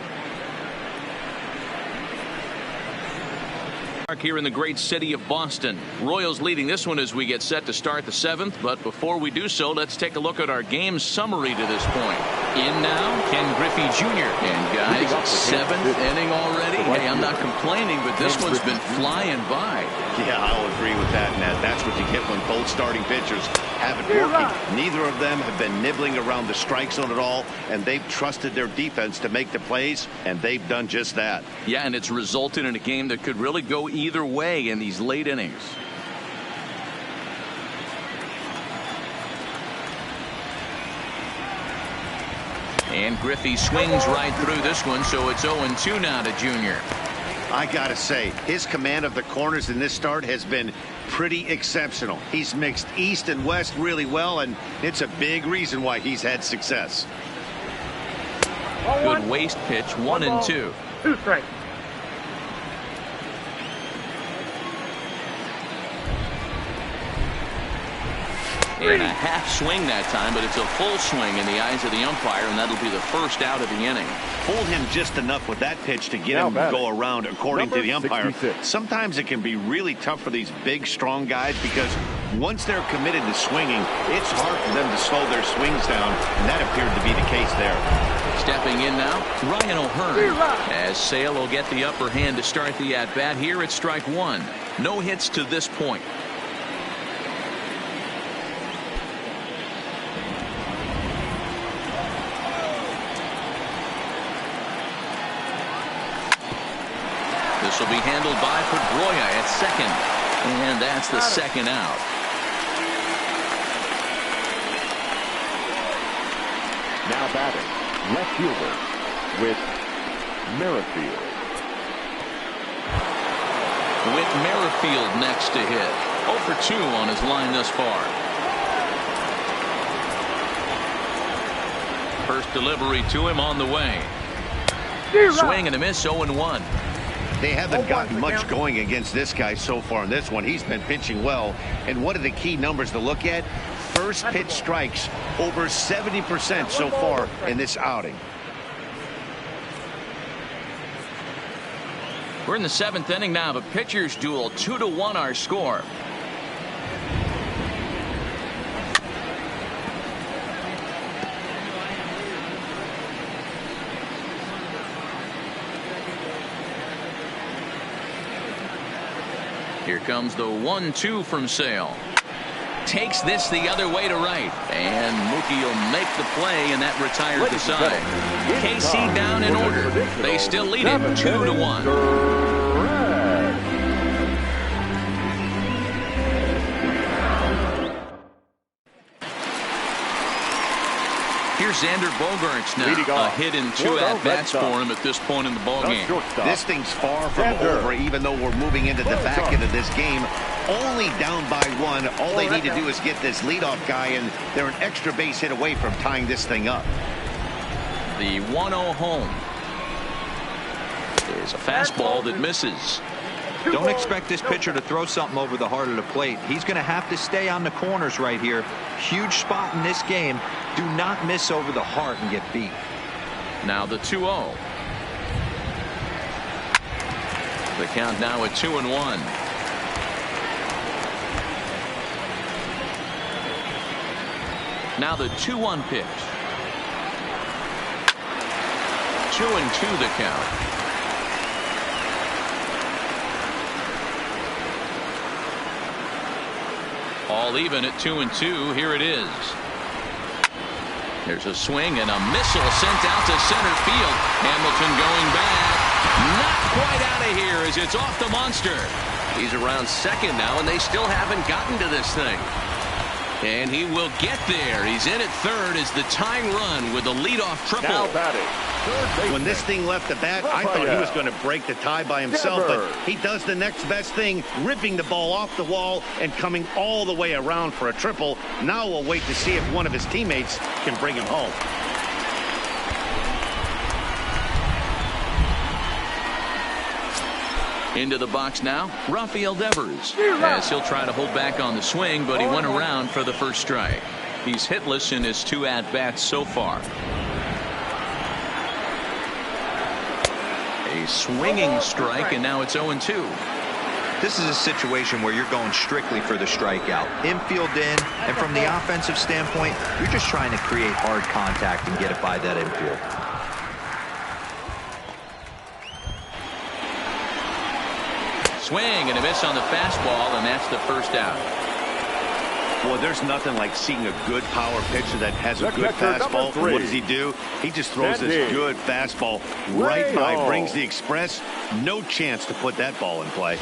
Here in the great city of Boston. Royals leading this one as we get set to start the 7th. But before we do so, let's take a look at our game summary to this point. In now, Ken Griffey Jr. And guys, 7th inning already. Hey, I'm not complaining, but this one's been flying by. Yeah, I'll agree with that, Matt. That's what you get when both starting pitchers have it working. Neither of them have been nibbling around the strike zone at all, and they've trusted their defense to make the plays, and they've done just that. Yeah, and it's resulted in a game that could really go either way in these late innings. And Griffey swings right through this one, so it's 0-2 now to Junior. I gotta say, his command of the corners in this start has been pretty exceptional. He's mixed east and west really well, and it's a big reason why he's had success. Good waist pitch, 1-2. 2 strikes. And a half swing that time, but it's a full swing in the eyes of the umpire, and that'll be the first out of the inning. Pulled him just enough with that pitch to get him to go around, according to the umpire. 66. Sometimes it can be really tough for these big, strong guys because once they're committed to swinging, it's hard for them to slow their swings down, and that appeared to be the case there. Stepping in now, Ryan O'Hearn. As Sale will get the upper hand to start the at-bat here at strike one. No hits to this point. This will be handled by Pedroia at second. And that's the second out. Now batting, left fielder with Merrifield. With Merrifield next to hit. 0 for 2 on his line thus far. First delivery to him on the way. Swing and a miss, 0-1. They haven't gotten much going against this guy so far in this one. He's been pitching well. And what are the key numbers to look at? First pitch strikes, over 70% so far in this outing. We're in the 7th inning now of a pitcher's duel. 2-1 our score. Here comes the 1-2 from Sale. Takes this the other way to right. And Mookie will make the play, and that retires the side. KC down in order. They still lead it 2-1. Here's Xander Bogaerts now. A hit and 2 at-bats for him at this point in the ballgame. This thing's far from over, even though we're moving into the back end of this game. Only down by 1. All they need to do is get this leadoff guy, and they're an extra base hit away from tying this thing up. The 1-0 home is a fastball that misses. Don't expect this pitcher to throw something over the heart of the plate. He's going to have to stay on the corners right here. Huge spot in this game. Do not miss over the heart and get beat. Now the 2-0. The count now at 2-1. Now the 2-1 pitch. 2-2 the count. All even at 2-2. Here it is. There's a swing and a missile sent out to center field. Hamilton going back. Not quite out of here as it's off the monster. He's around second now, and they still haven't gotten to this thing. And he will get there. He's in at third as the tying run with a leadoff triple. Now batting. When this thing left the bat, I thought he was going to break the tie by himself, but he does the next best thing, ripping the ball off the wall and coming all the way around for a triple. Now we'll wait to see if one of his teammates can bring him home. Into the box now, Rafael Devers. As he'll try to hold back on the swing, but he went around for the first strike. He's hitless in his 2 at-bats so far. A swinging strike, and now it's 0-2. This is a situation where you're going strictly for the strikeout. Infield in, and from the offensive standpoint, you're just trying to create hard contact and get it by that infield. Swing and a miss on the fastball, and that's the first out. Well, there's nothing like seeing a good power pitcher that has a good fastball. What does he do? He just throws this good fastball right by, brings the express. No chance to put that ball in play.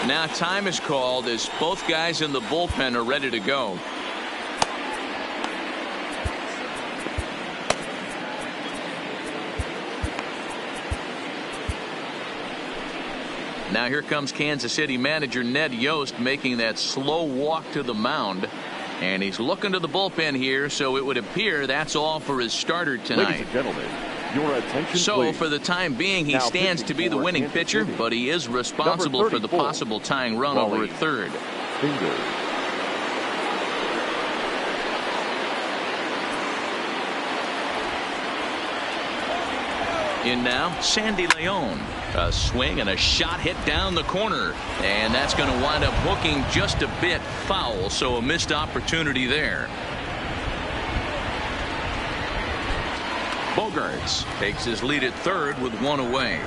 Now time is called as both guys in the bullpen are ready to go. Now here comes Kansas City manager Ned Yost making that slow walk to the mound. And he's looking to the bullpen here, so it would appear that's all for his starter tonight. Ladies and gentlemen, your attention, so please. for the time being, he Now stands to be the winning Kansas pitcher, City. but he is responsible for the possible tying run over at third. Fingers. In now, Sandy Leon. A swing and a shot hit down the corner. And that's going to wind up hooking just a bit foul, so a missed opportunity there. Bogarts takes his lead at third with one away.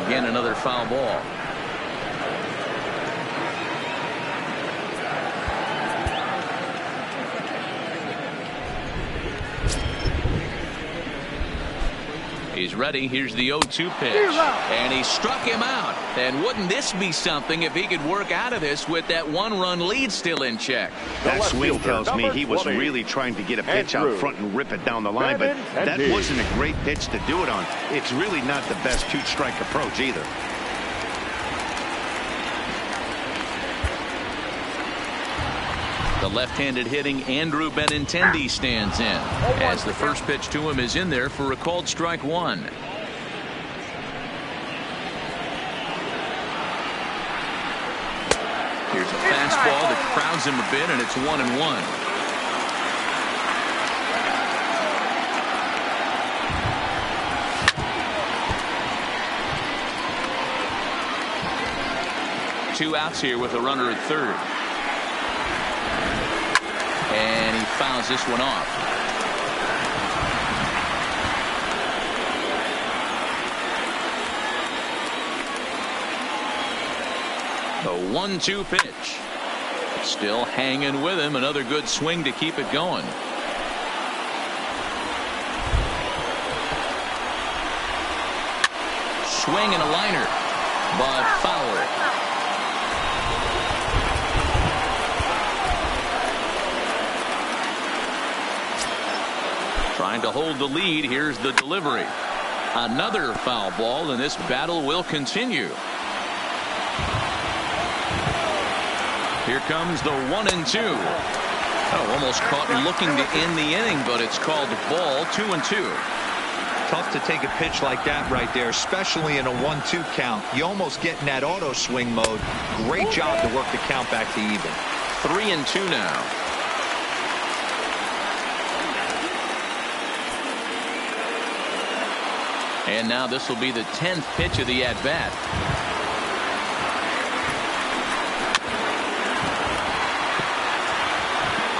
Again, another foul ball. He's ready. Here's the 0-2 pitch. And he struck him out. And wouldn't this be something if he could work out of this with that one-run lead still in check? That swing tells me he was really trying to get a pitch out front and rip it down the line, but that wasn't a great pitch to do it on. It's really not the best two-strike approach either. The left-handed hitting Andrew Benintendi stands in as the first pitch to him is in there for a called strike one. Here's a fastball that crowds him a bit, and it's 1-1. Two outs here with a runner at third. And he fouls this one off. The 1-2 pitch. Still hanging with him. Another good swing to keep it going. Swing and a liner. But Fowler. Trying to hold the lead. Here's the delivery. Another foul ball, and this battle will continue. Here comes the 1-2. Oh, almost caught looking to end the inning, but it's called ball. 2-2. Tough to take a pitch like that right there, especially in a 1-2 count. You almost get in that auto swing mode. Great job to work the count back to even. 3-2 now. And now this will be the 10th pitch of the at-bat.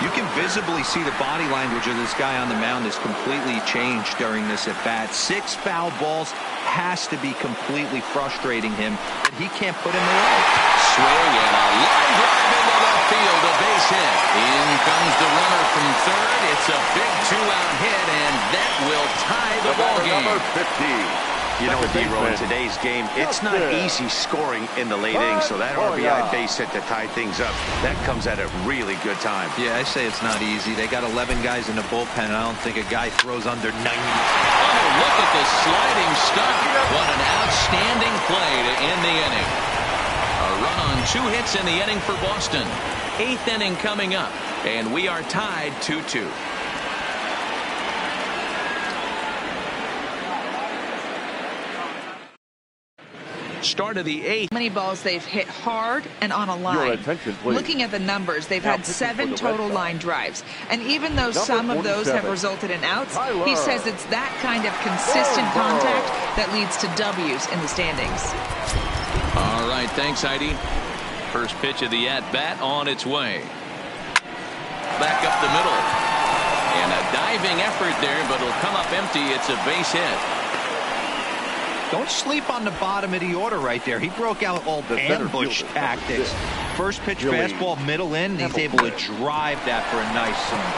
You can visibly see the body language of this guy on the mound has completely changed during this at-bat. 6 foul balls has to be completely frustrating him that he can't put him away. Swing and a line drive into left field, a base hit. In comes the runner from third. It's a big 2-out hit, and that will tie the ball game. Number 50. You know what, D-Row, in today's game, it's not easy scoring in the late innings, so that RBI base hit to tie things up, that comes at a really good time. Yeah, I say it's not easy. They got 11 guys in the bullpen, and I don't think a guy throws under 90. Oh, look at the sliding stop. What an outstanding play to end the inning. A run on 2 hits in the inning for Boston. 8th inning coming up, and we are tied 2-2. Start of the 8th. Many balls they've hit hard and on a line. Your attention, please. Looking at the numbers, they've Now had 7 total line drives. And even though Number some of those 47. have resulted in outs, he says it's that kind of consistent contact that leads to W's in the standings. All right, thanks, Heidi. First pitch of the at-bat on its way. Back up the middle. And a diving effort there, but it'll come up empty. It's a base hit. Don't sleep on the bottom of the order right there. He broke out all the ambush tactics. First pitch fastball, middle in. He's able to drive that for a nice single.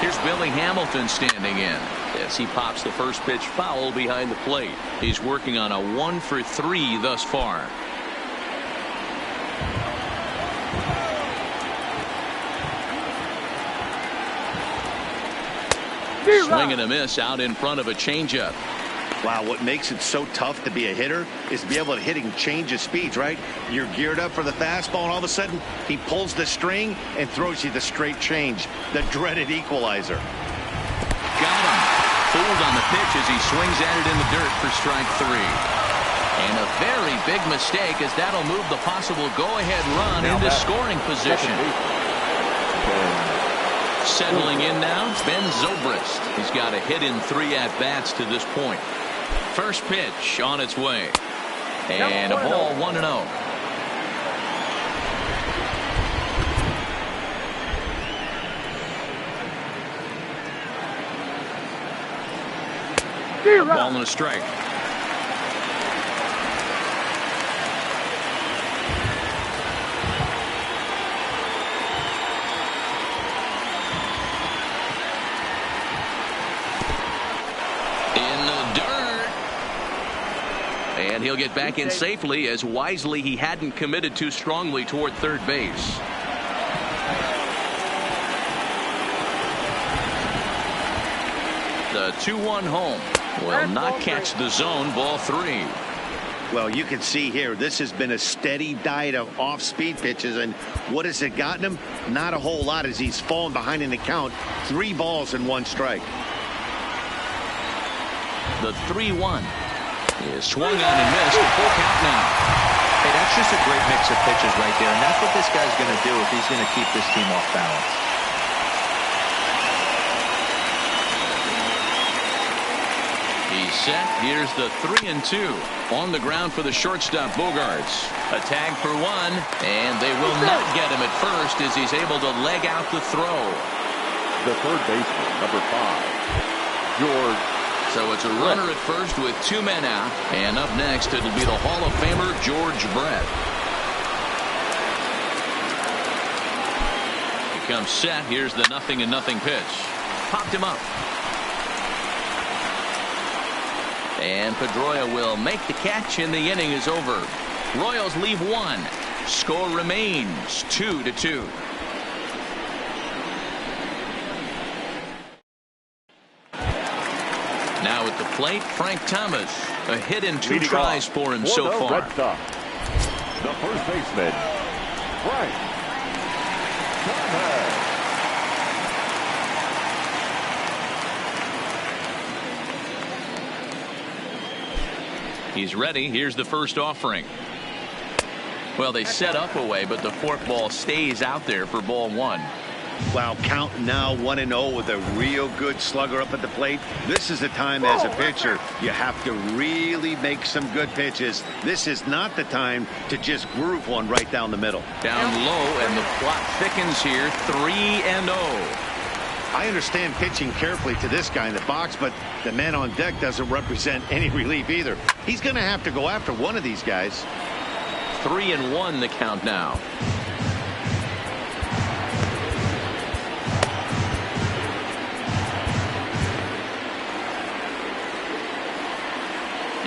Here's Billy Hamilton standing in. as he pops the first pitch foul behind the plate. He's working on a 1-for-3 thus far. Swing and a miss out in front of a changeup. Wow, what makes it so tough to be a hitter is to be able to hitting change of speeds, right? You're geared up for the fastball, and all of a sudden, he pulls the string and throws you the straight change, the dreaded equalizer. Got him. Fooled on the pitch as he swings at it in the dirt for strike 3. And a very big mistake, as that'll move the possible go-ahead run into scoring position. Settling in now, Ben Zobrist. He's got a hit in 3 at-bats to this point. First pitch on its way. And a ball 1-0. A ball and a strike. And he'll get back in safely, as wisely he hadn't committed too strongly toward third base. The 2-1 home will not catch the zone. Ball 3. Well, you can see here, this has been a steady diet of off-speed pitches, and what has it gotten him? Not a whole lot, as he's fallen behind in the count. 3 balls and 1 strike. The 3-1 is swung on and missed. A full count now. Hey, that's just a great mix of pitches right there, and that's what this guy's going to do if he's going to keep this team off balance. He's set. Here's the 3-2. On the ground for the shortstop, Bogarts. A tag for 1, and they will not get him at first, as he's able to leg out the throw. The third baseman, number 5, George. So it's a runner at first with 2 men out. And up next, it'll be the Hall of Famer, George Brett. He comes set. Here's the 0-0 pitch. Popped him up. And Pedroia will make the catch, and the inning is over. Royals leave 1. Score remains 2-2. Now at the plate, Frank Thomas. A hit in 2 tries for him so far. The first baseman, Frank Thomas. He's ready. Here's the first offering. Well, they set up away, but the fork ball stays out there for ball 1. Wow, count now 1-0 with a real good slugger up at the plate. This is the time as a pitcher you have to really make some good pitches. This is not the time to just groove one right down the middle. Down low, and the plot thickens here. 3-0. I understand pitching carefully to this guy in the box, but the man on deck doesn't represent any relief either. He's going to have to go after one of these guys. 3-1 the count now.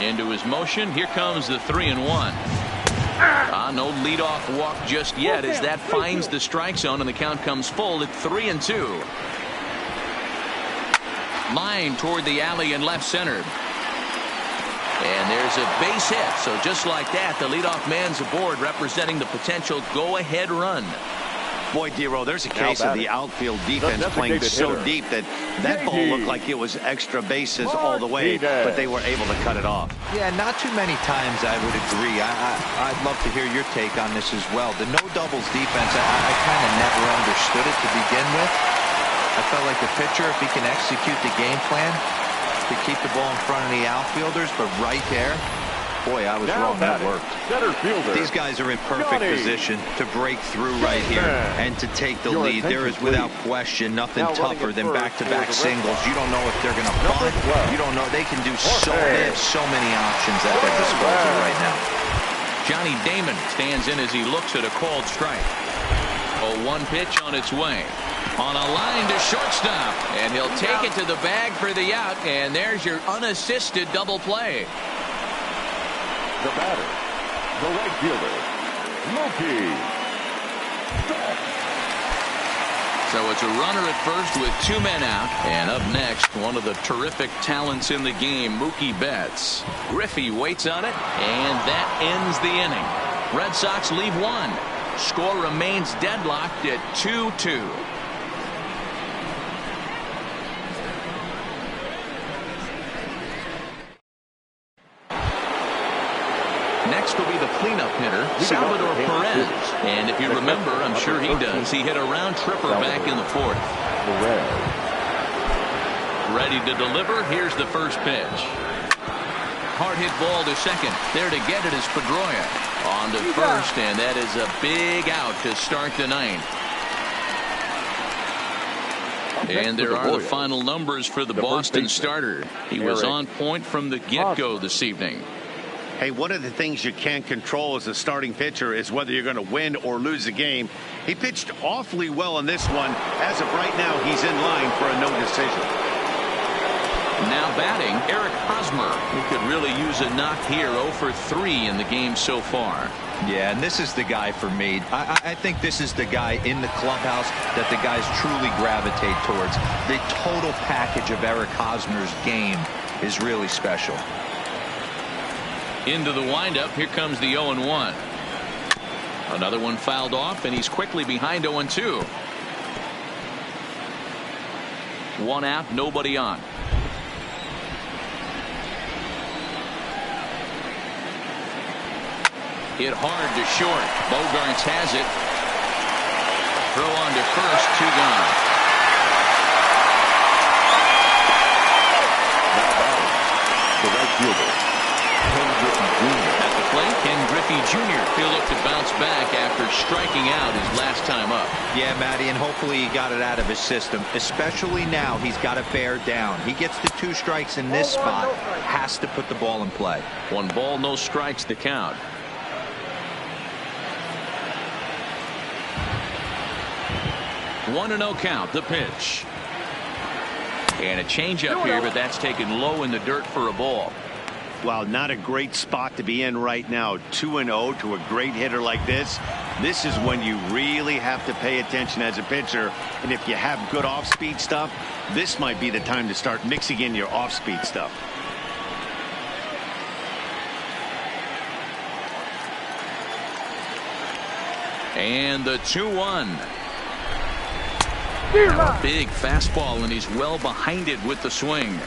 Into his motion. Here comes the 3-1. No leadoff walk just yet, as that finds the strike zone, and the count comes full at 3-2. Line toward the alley and left center. And there's a base hit. So just like that, the leadoff man's aboard, representing the potential go-ahead run. Boy, Dero, there's a case of the outfield defense playing so deep that ball looked like it was extra bases all the way, but they were able to cut it off. Yeah, not too many times I would agree. I'd love to hear your take on this as well. The no doubles defense, I kind of never understood it to begin with. I felt like the pitcher, if he can execute the game plan, to keep the ball in front of the outfielders, but right there, boy, I was wrong. That worked. These guys are in perfect position to break through right here and to take the lead. There is, without question, nothing tougher than back-to-back singles. You don't know if they're going to bunt. You don't know. They can do they have so many options at their disposal right now. Johnny Damon stands in as he looks at a called strike. 0-1 pitch on its way. On a line to shortstop, and he'll take it to the bag for the out, and there's your unassisted double play. The batter, the right fielder, Loki. So it's a runner at first with 2 men out. And up next, one of the terrific talents in the game, Mookie Betts. Griffey waits on it, and that ends the inning. Red Sox leave 1. Score remains deadlocked at 2-2. Next will be the cleanup hitter, Salvador Perez. And if you remember, I'm sure he does, he hit a round tripper back in the 4th. Ready to deliver. Here's the first pitch. Hard hit ball to second. There to get it is Pedroia. On to first, and that is a big out to start the 9th. And there are the final numbers for the Boston starter. He was on point from the get-go this evening. Hey, one of the things you can't control as a starting pitcher is whether you're going to win or lose a game. He pitched awfully well in this one. As of right now, he's in line for a no decision. Now batting, Eric Hosmer, who could really use a knock here. 0 for 3 in the game so far. Yeah, and this is the guy for me. I think this is the guy in the clubhouse that the guys truly gravitate towards. The total package of Eric Hosmer's game is really special. Into the windup. Here comes the 0-1. Another one fouled off, and he's quickly behind 0-2. 1 out, nobody on. Hit hard to short. Bogarts has it. Throw on to first. 2 gone. The right fielder, At the plate, Ken Griffey Jr. He'll look to bounce back after striking out his last time up. Yeah, Matty, and hopefully he got it out of his system. Especially now, he's got to bear down. He gets the 2 strikes in this spot. Has to put the ball in play. 1 ball, no strikes to count. One and 0 count. The pitch. And a changeup here, but that's taken low in the dirt for a ball. Well, not a great spot to be in right now. 2-0 to a great hitter like this. This is when you really have to pay attention as a pitcher. And if you have good off-speed stuff, this might be the time to start mixing in your off-speed stuff. And the 2-1. Now a big fastball, and he's well behind it with the swing.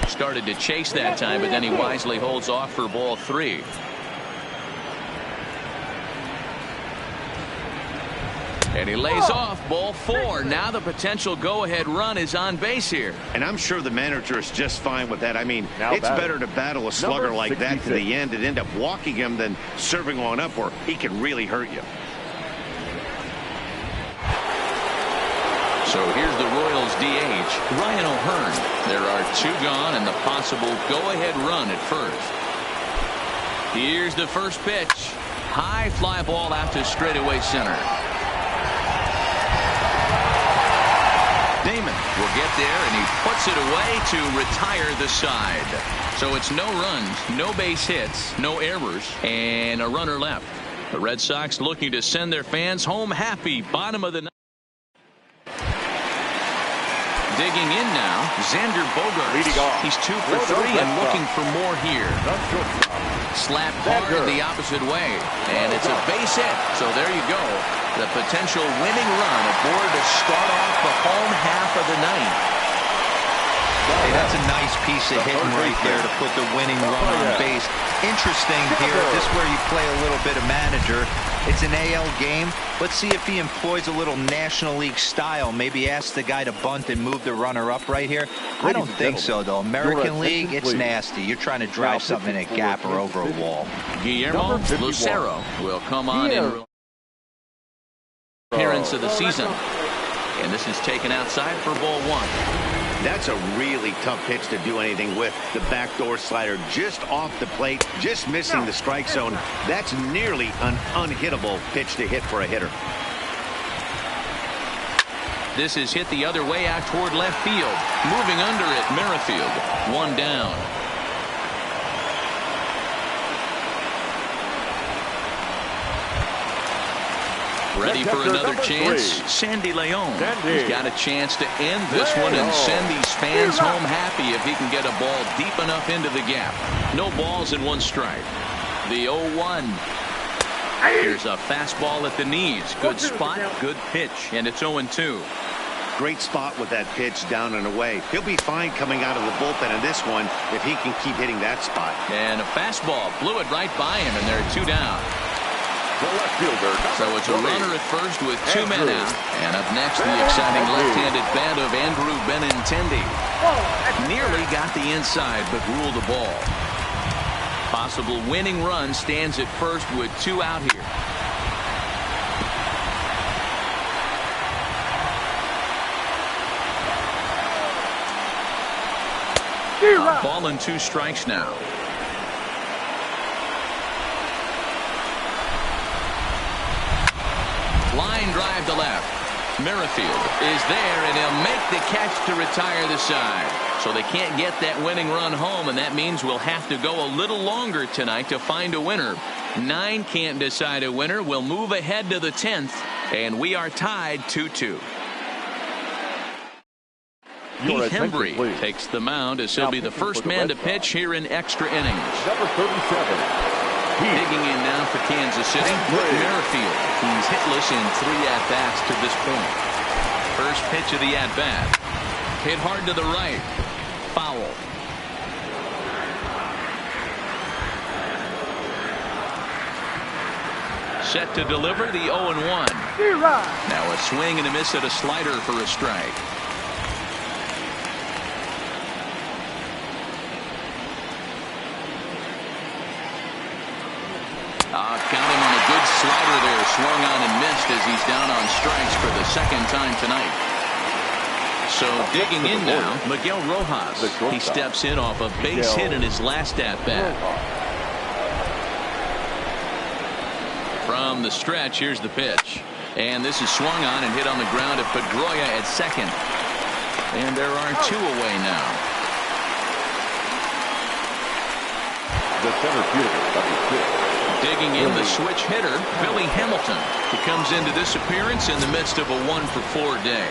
Started to chase that time, but then he wisely holds off for ball 3. And he lays off ball 4. Now the potential go-ahead run is on base here. And I'm sure the manager is just fine with that. I mean, it's better to battle a slugger like that to the end and end up walking him than serving on up where he can really hurt you. So here's the Royals DH, Ryan O'Hearn. There are 2 gone and the possible go-ahead run at first. Here's the first pitch. High fly ball out to straightaway center. Damon will get there, and he puts it away to retire the side. So it's no runs, no base hits, no errors, and a runner left. The Red Sox looking to send their fans home happy. Bottom of the ninth. Digging in now, Xander Bogaerts. He's 2 for 3 and looking for more here. Slapped hard the opposite way, and it's a base hit. So there you go. The potential winning run aboard to start off the home half of the 9th. Hey, that's a nice piece of hitting right there to put the winning run on base. Interesting here. This is where you play a little bit of manager. It's an AL game. Let's see if he employs a little National League style. Maybe ask the guy to bunt and move the runner up right here. I don't think so, though. American League, it's nasty. You're trying to drive something in a gap or over a wall. Guillermo Lucero will come on in appearance of the season. And this is taken outside for ball 1. That's a really tough pitch to do anything with. The backdoor slider just off the plate, just missing the strike zone. That's nearly an unhittable pitch to hit for a hitter. This is hit the other way out toward left field. Moving under it, Merrifield. 1 down. Ready for another chance. Sandy Leon. He's got a chance to end this one and send these fans home happy if he can get a ball deep enough into the gap. No balls and 1 strike. The 0-1. Here's a fastball at the knees. Good spot, good pitch, and it's 0-2. Great spot with that pitch down and away. He'll be fine coming out of the bullpen in this one if he can keep hitting that spot. And a fastball blew it right by him, and there are 2 down. The left fielder. So it's a runner at first with 2 men out. And up next, the exciting left-handed bat of Andrew Benintendi. Nearly got the inside, but ruled the ball. Possible winning run stands at first with 2 out here. Ball and 2 strikes now. Line drive to left. Merrifield is there, and he'll make the catch to retire the side. So they can't get that winning run home, and that means we'll have to go a little longer tonight to find a winner. 9 can't decide a winner. We'll move ahead to the 10th, and we are tied 2-2. Heath Hembry takes the mound as he'll be the first man to pitch here in extra innings. Number 37. Digging in now for Kansas City, Merrifield. He's hitless in 3 at-bats to this point. First pitch of the at-bat. Hit hard to the right. Foul. Set to deliver the 0-1. Now a swing and a miss at a slider for a strike. Got him on a good slider there. Swung on and missed as he's down on strikes for the 2nd time tonight. So digging in now, Miguel Rojas. He steps in off a base hit in his last at-bat. From the stretch, here's the pitch. And this is swung on and hit on the ground at Pedroia at 2nd. And there are 2 away now. The center fielder, number 6. Digging in the switch hitter, Billy Hamilton. He comes into this appearance in the midst of a 1-for-4 day.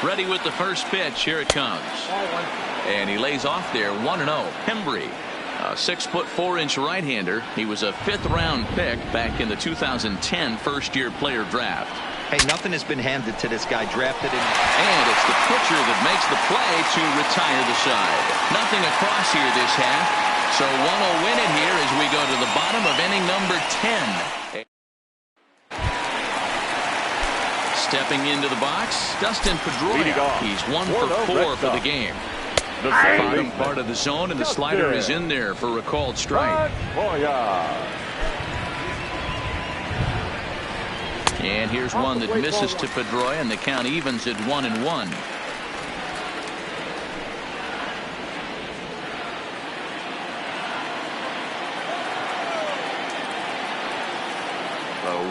Ready with the first pitch. Here it comes. And he lays off there 1-0. Hembry, a 6'4" right-hander. He was a 5th-round pick back in the 2010 first-year player draft. Hey, nothing has been handed to this guy. Drafted in. And it's the pitcher that makes the play to retire the side. Nothing across here this half. So one will win it here as we go to the bottom of inning number 10. Stepping into the box, Dustin Pedroia. He's 1-for-4 for the game. The bottom part of the zone, and the slider is in there for a called strike. And here's one that misses to Pedroia, and the count evens at 1-1.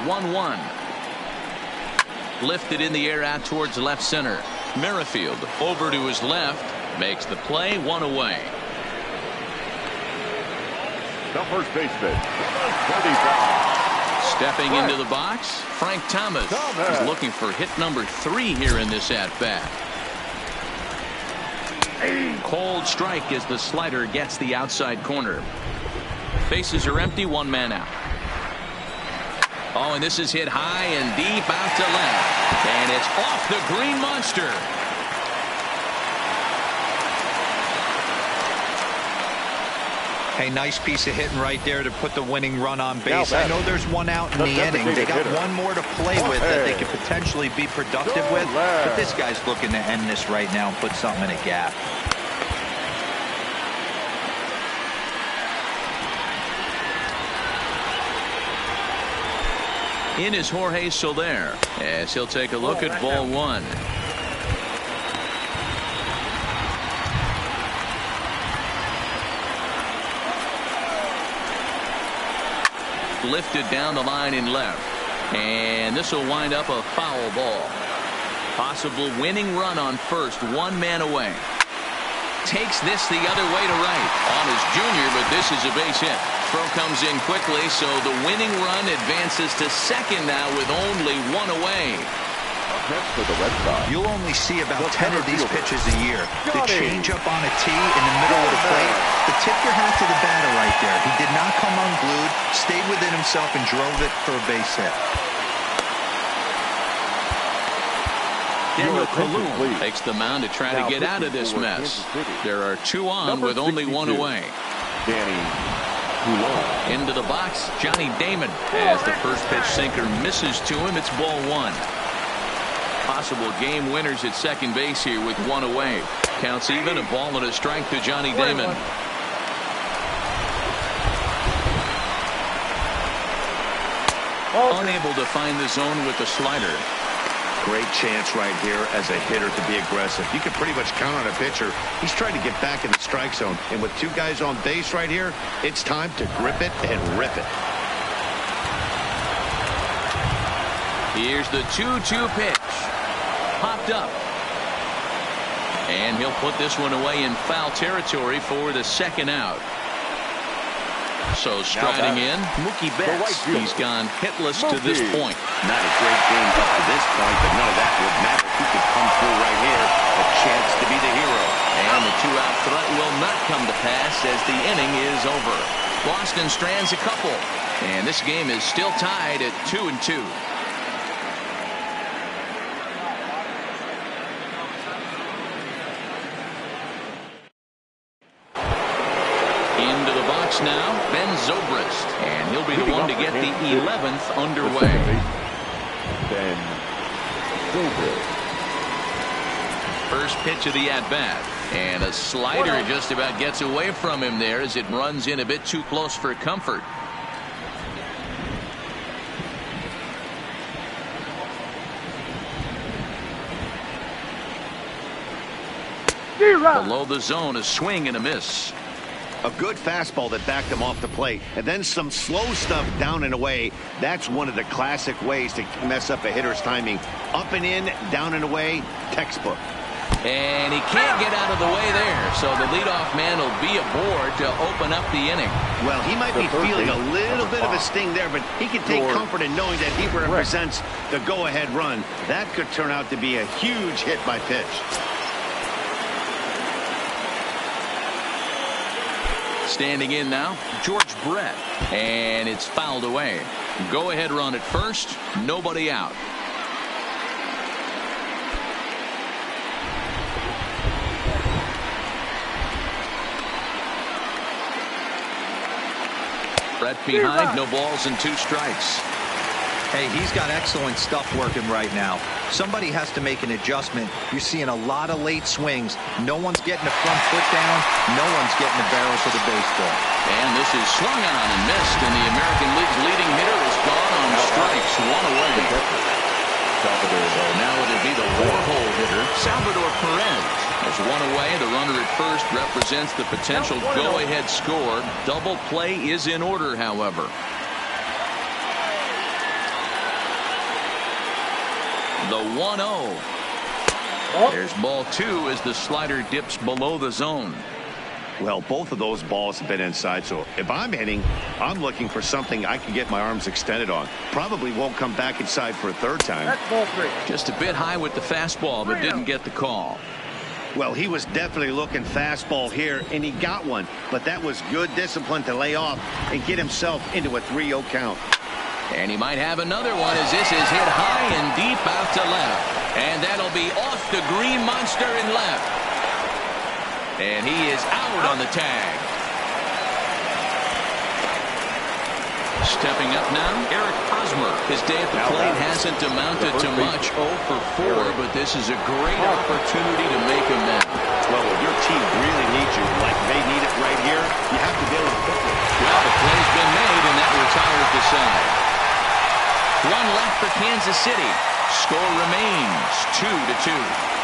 1-1. Lifted in the air out towards left center. Merrifield over to his left. Makes the play. 1 away. The first baseman, 25. Stepping into the box, Frank Thomas. He's looking for hit number 3 here in this at-bat. Cold strike as the slider gets the outside corner. Bases are empty. 1 man out. Oh, and this is hit high and deep out to left. And it's off the green monster. Hey, nice piece of hitting right there to put the winning run on base. I know there's 1 out in the inning. They got 1 more to play with that they could potentially be productive with. But this guy's looking to end this right now and put something in a gap. In is Jorge Soler, as he'll take a look at ball one. Lifted down the line in left. And this will wind up a foul ball. Possible winning run on first, 1 man away. Takes this the other way to right on his junior, but this is a base hit. Throw comes in quickly, so the winning run advances to second now with only 1 away. For the Red Sox. You'll only see about 10 of these pitches a year. The change up on a tee in the middle of the plate. But tip your hat to the batter right there. He did not come unglued, stayed within himself, and drove it for a base hit. Daniel Kalu takes the mound to try to get out of this mess. There are 2 on with only 1 away. Into the box, Johnny Damon, as the first pitch sinker misses to him. It's ball 1. Possible game winners at second base here with 1 away. Counts even, a ball and a strike to Johnny Damon. Unable to find the zone with the slider. Great chance right here as a hitter to be aggressive. You can pretty much count on a pitcher. He's trying to get back in the strike zone. And with 2 guys on base right here, it's time to grip it and rip it. Here's the 2-2 pitch. Popped up. And he'll put this one away in foul territory for the second out. So striding in, Mookie Betts. He's gone hitless to this point. Not a great game up to this point, but none of that would matter. He could come through right here. A chance to be the hero. And the 2-out threat will not come to pass as the inning is over. Boston strands a couple. And this game is still tied at 2-2. Now, Ben Zobrist, and he'll be the one to get the 11th underway. Ben Zobrist. First pitch of the at-bat, and a slider just about gets away from him there as it runs in a bit too close for comfort. Below the zone, a swing and a miss. A good fastball that backed him off the plate, and then some slow stuff down and away. That's one of the classic ways to mess up a hitter's timing. Up and in, down and away, textbook. And he can't get out of the way there, so the leadoff man will be aboard to open up the inning. Well, he might be feeling a little bit of a sting there, but he can take comfort in knowing that he represents the go-ahead run. That could turn out to be a huge hit by pitch. Standing in now, George Brett, and it's fouled away. Go ahead run at first, nobody out. Brett behind, no balls and 2 strikes. Hey, he's got excellent stuff working right now. Somebody has to make an adjustment. You're seeing a lot of late swings. No one's getting the front foot down. No one's getting the barrel to the baseball. And this is swung on and missed, and the American League's leading hitter is gone on strikes. 1 away. So now it'll be the 4-hole hitter, Salvador Perez. There's 1 away. The runner at first represents the potential go-ahead score. Double play is in order, however. The 1-0. There's ball 2 as the slider dips below the zone. Well, both of those balls have been inside, so if I'm hitting, I'm looking for something I can get my arms extended on. Probably won't come back inside for a 3rd time. That's ball 3. Just a bit high with the fastball, but didn't get the call. Well, he was definitely looking fastball here, and he got one. But that was good discipline to lay off and get himself into a 3-0 count. And he might have another one as this is hit high and deep out to left. And that'll be off the green monster in left. And he is out on the tag. Stepping up now, Eric Hosmer. His day at the plate hasn't amounted to much. 0 for 4, but this is a great opportunity to make amends. Well, when your team really needs you like they need it right here, you have to be able to put it. Well, the play's been made, and that retires the side. One left for Kansas City. Score remains 2-2.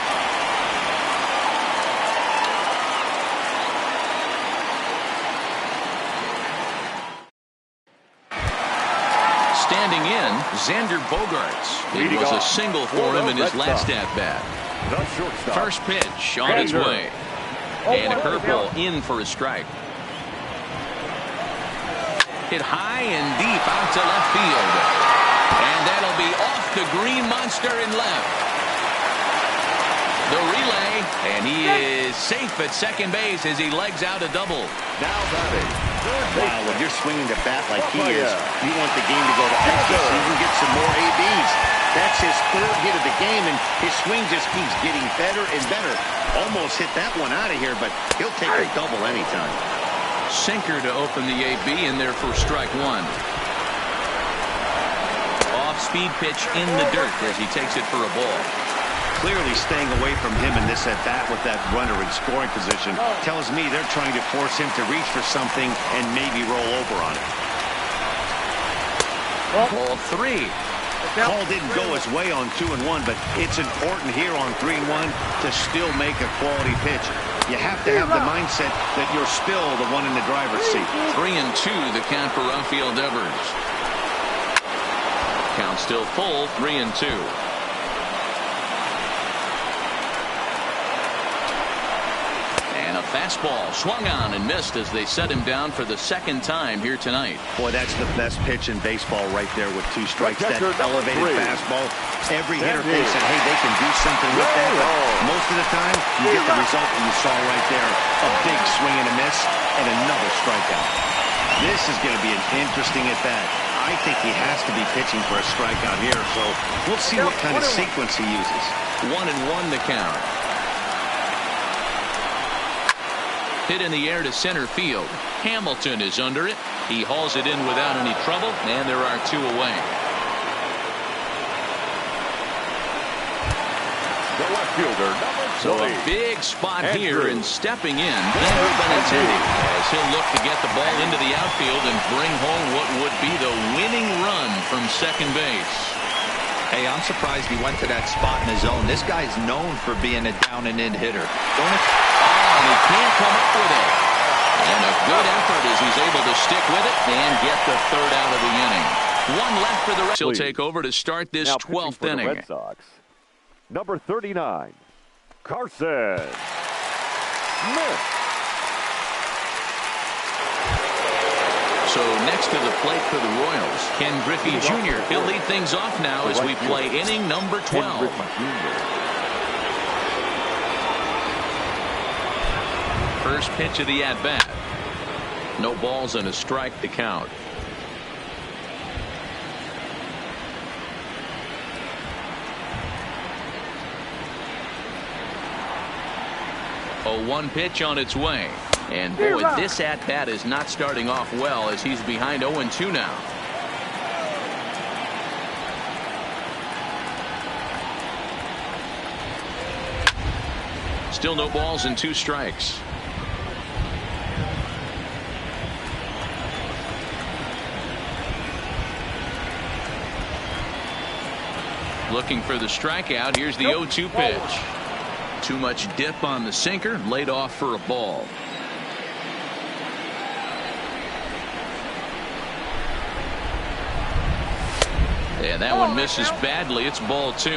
Standing in, Xander Bogaerts. It was a single for him in his last at-bat. First pitch on its way. And a curveball in for a strike. Hit high and deep out to left field. And that'll be off the green monster in left. The relay, and he is safe at second base as he legs out a double. Now batting. Wow, when you're swinging the bat like he is, you want the game to go to extra so you can get some more ABs. That's his third hit of the game, and his swing just keeps getting better and better. Almost hit that one out of here, but he'll take a double anytime. Sinker to open the AB in there for strike one. Off-speed pitch in the dirt as he takes it for a ball. Clearly staying away from him in this at-bat with that runner in scoring position tells me they're trying to force him to reach for something and maybe roll over on it. Ball three. Call didn't go his way on 2-1, but it's important here on 3-1 to still make a quality pitch. You have to have the mindset that you're still the one in the driver's seat. 3-2 the count for Rafael Devers. Count still full, 3-2. Fastball swung on and missed as they set him down for the second time here tonight. Boy, that's the best pitch in baseball right there with 2 strikes. That elevated fastball. Every hitter thinks that, hey, they can do something with that. But most of the time, you get the result that you saw right there. A big swing and a miss and another strikeout. This is going to be an interesting at-bat. I think he has to be pitching for a strikeout here. So we'll see what kind of sequence he uses. 1-1 the count. Hit in the air to center field. Hamilton is under it. He hauls it in without any trouble, and there are 2 away. The left fielder, so a big spot here, and stepping in, never been intended, as he'll look to get the ball into the outfield and bring home what would be the winning run from second base. Hey, I'm surprised he went to that spot in his own. This guy's known for being a down-and-in hitter. And he can't come up with it. And a good effort as he's able to stick with it and get the third out of the inning. One left for the Reds. He'll take over to start this 12th inning. Red Sox, number 39, Carson. Missed. So next to the plate for the Royals, Ken Griffey Jr. He'll lead things off now as we play inning number 12. First pitch of the at-bat. No balls and a strike to count. A 1 pitch on its way. And boy, this at-bat is not starting off well as he's behind 0-2 now. Still no balls and 2 strikes. Looking for the strikeout. Here's the 0-2 pitch. Too much dip on the sinker. Laid off for a ball. Yeah, that one misses badly. It's ball 2.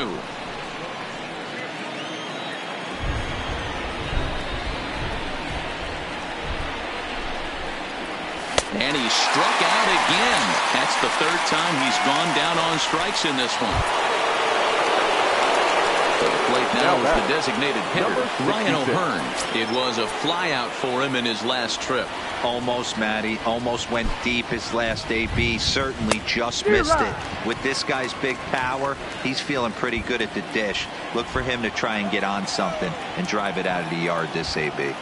And he struck out again. That's the 3rd time he's gone down on strikes in this one. To the plate now is the designated hitter, Ryan O'Hearn. It was a flyout for him in his last trip. Almost, Matty. Almost went deep his last AB. Certainly just missed it. With this guy's big power, he's feeling pretty good at the dish. Look for him to try and get on something and drive it out of the yard this AB.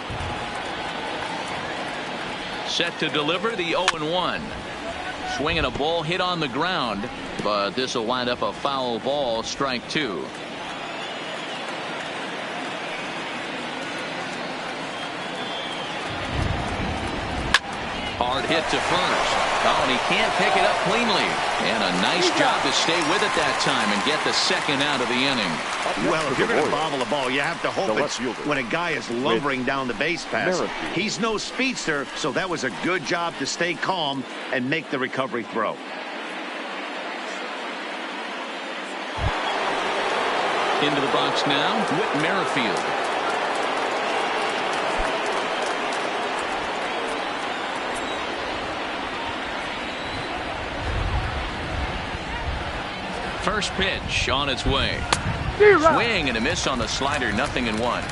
Set to deliver the 0-1. Swinging a ball hit on the ground, but this will wind up a foul ball, strike 2. Hard hit to first. Oh, and he can't pick it up cleanly. And a nice job to stay with it that time and get the second out of the inning. Well, if you're going to bobble a ball, you have to hope it's when a guy is lumbering down the base pass. He's no speedster, so that was a good job to stay calm and make the recovery throw. Into the box now, Whit Merrifield. First pitch on its way. Swing and a miss on the slider, 0-1.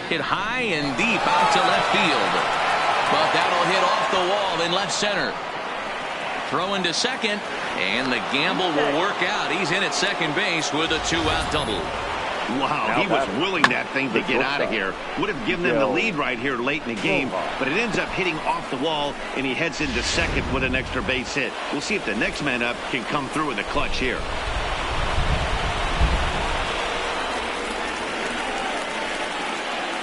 Hit high and deep out to left field. But that'll hit off the wall in left center. Throw into second, and the gamble will work out. He's in at second base with a 2-out double. Wow, he was willing that thing to get out of here. Would have given them the lead right here late in the game, but it ends up hitting off the wall, and he heads into second with an extra base hit. We'll see if the next man up can come through with a clutch here.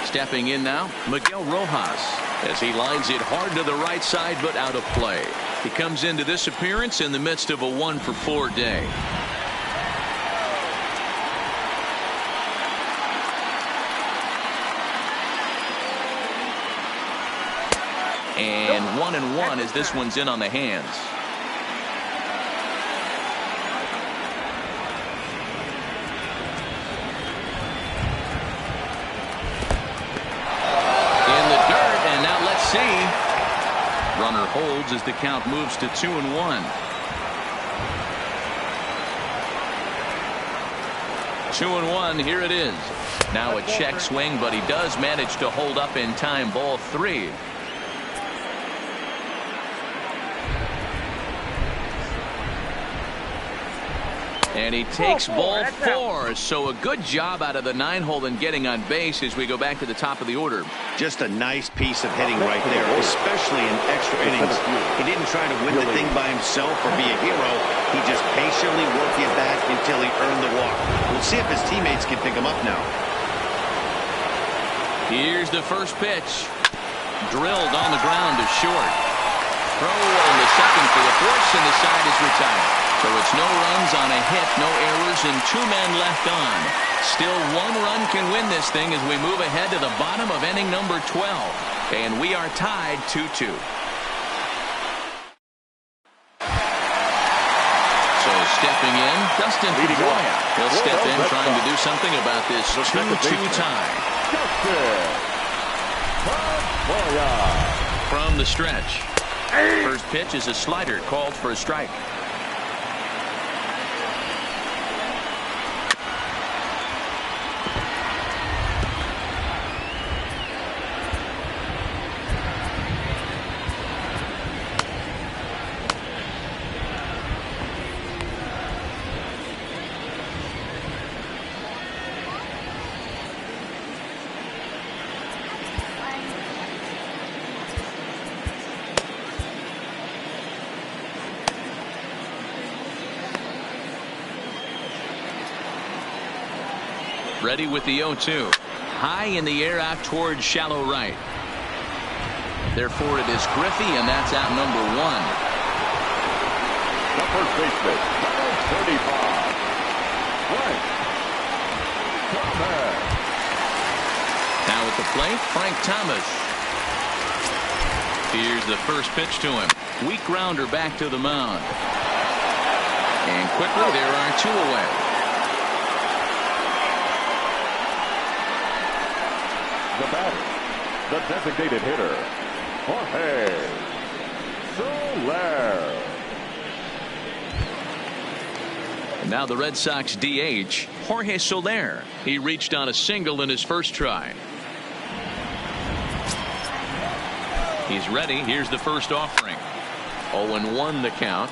Stepping in now, Miguel Rojas, as he lines it hard to the right side, but out of play. He comes into this appearance in the midst of a 1-for-4 day. And 1-1 as this one's in on the hands. In the dirt, and now let's see. Runner holds as the count moves to 2-1. 2-1, here it is. Now a check swing, but he does manage to hold up in time. Ball 3. And he takes ball 4, so a good job out of the 9-hole in getting on base as we go back to the top of the order. Just a nice piece of hitting right there, especially in extra innings. He didn't try to win the thing by himself or be a hero. He just patiently worked it back until he earned the walk. We'll see if his teammates can pick him up now. Here's the first pitch. Drilled on the ground to short. Throw on the second for the force, and the side is retired. So it's no runs on a hit, no errors, and 2 men left on. Still 1 run can win this thing as we move ahead to the bottom of inning number 12. And we are tied 2-2. So stepping in, Dustin Pedroia. He'll step in trying to do something about this 2-2 tie. From the stretch. First pitch is a slider called for a strike. Ready with the 0-2. High in the air out towards shallow right. Therefore it is Griffey, and that's out number 1. The first baseman, number 35, Frank Thomas. Now at the plate, Frank Thomas. Here's the first pitch to him. Weak grounder back to the mound. And quickly there are 2 away. The batter, the designated hitter, Jorge Soler. And now the Red Sox DH, Jorge Soler. He reached on a single in his first try. He's ready. Here's the first offering. 0-1 the count.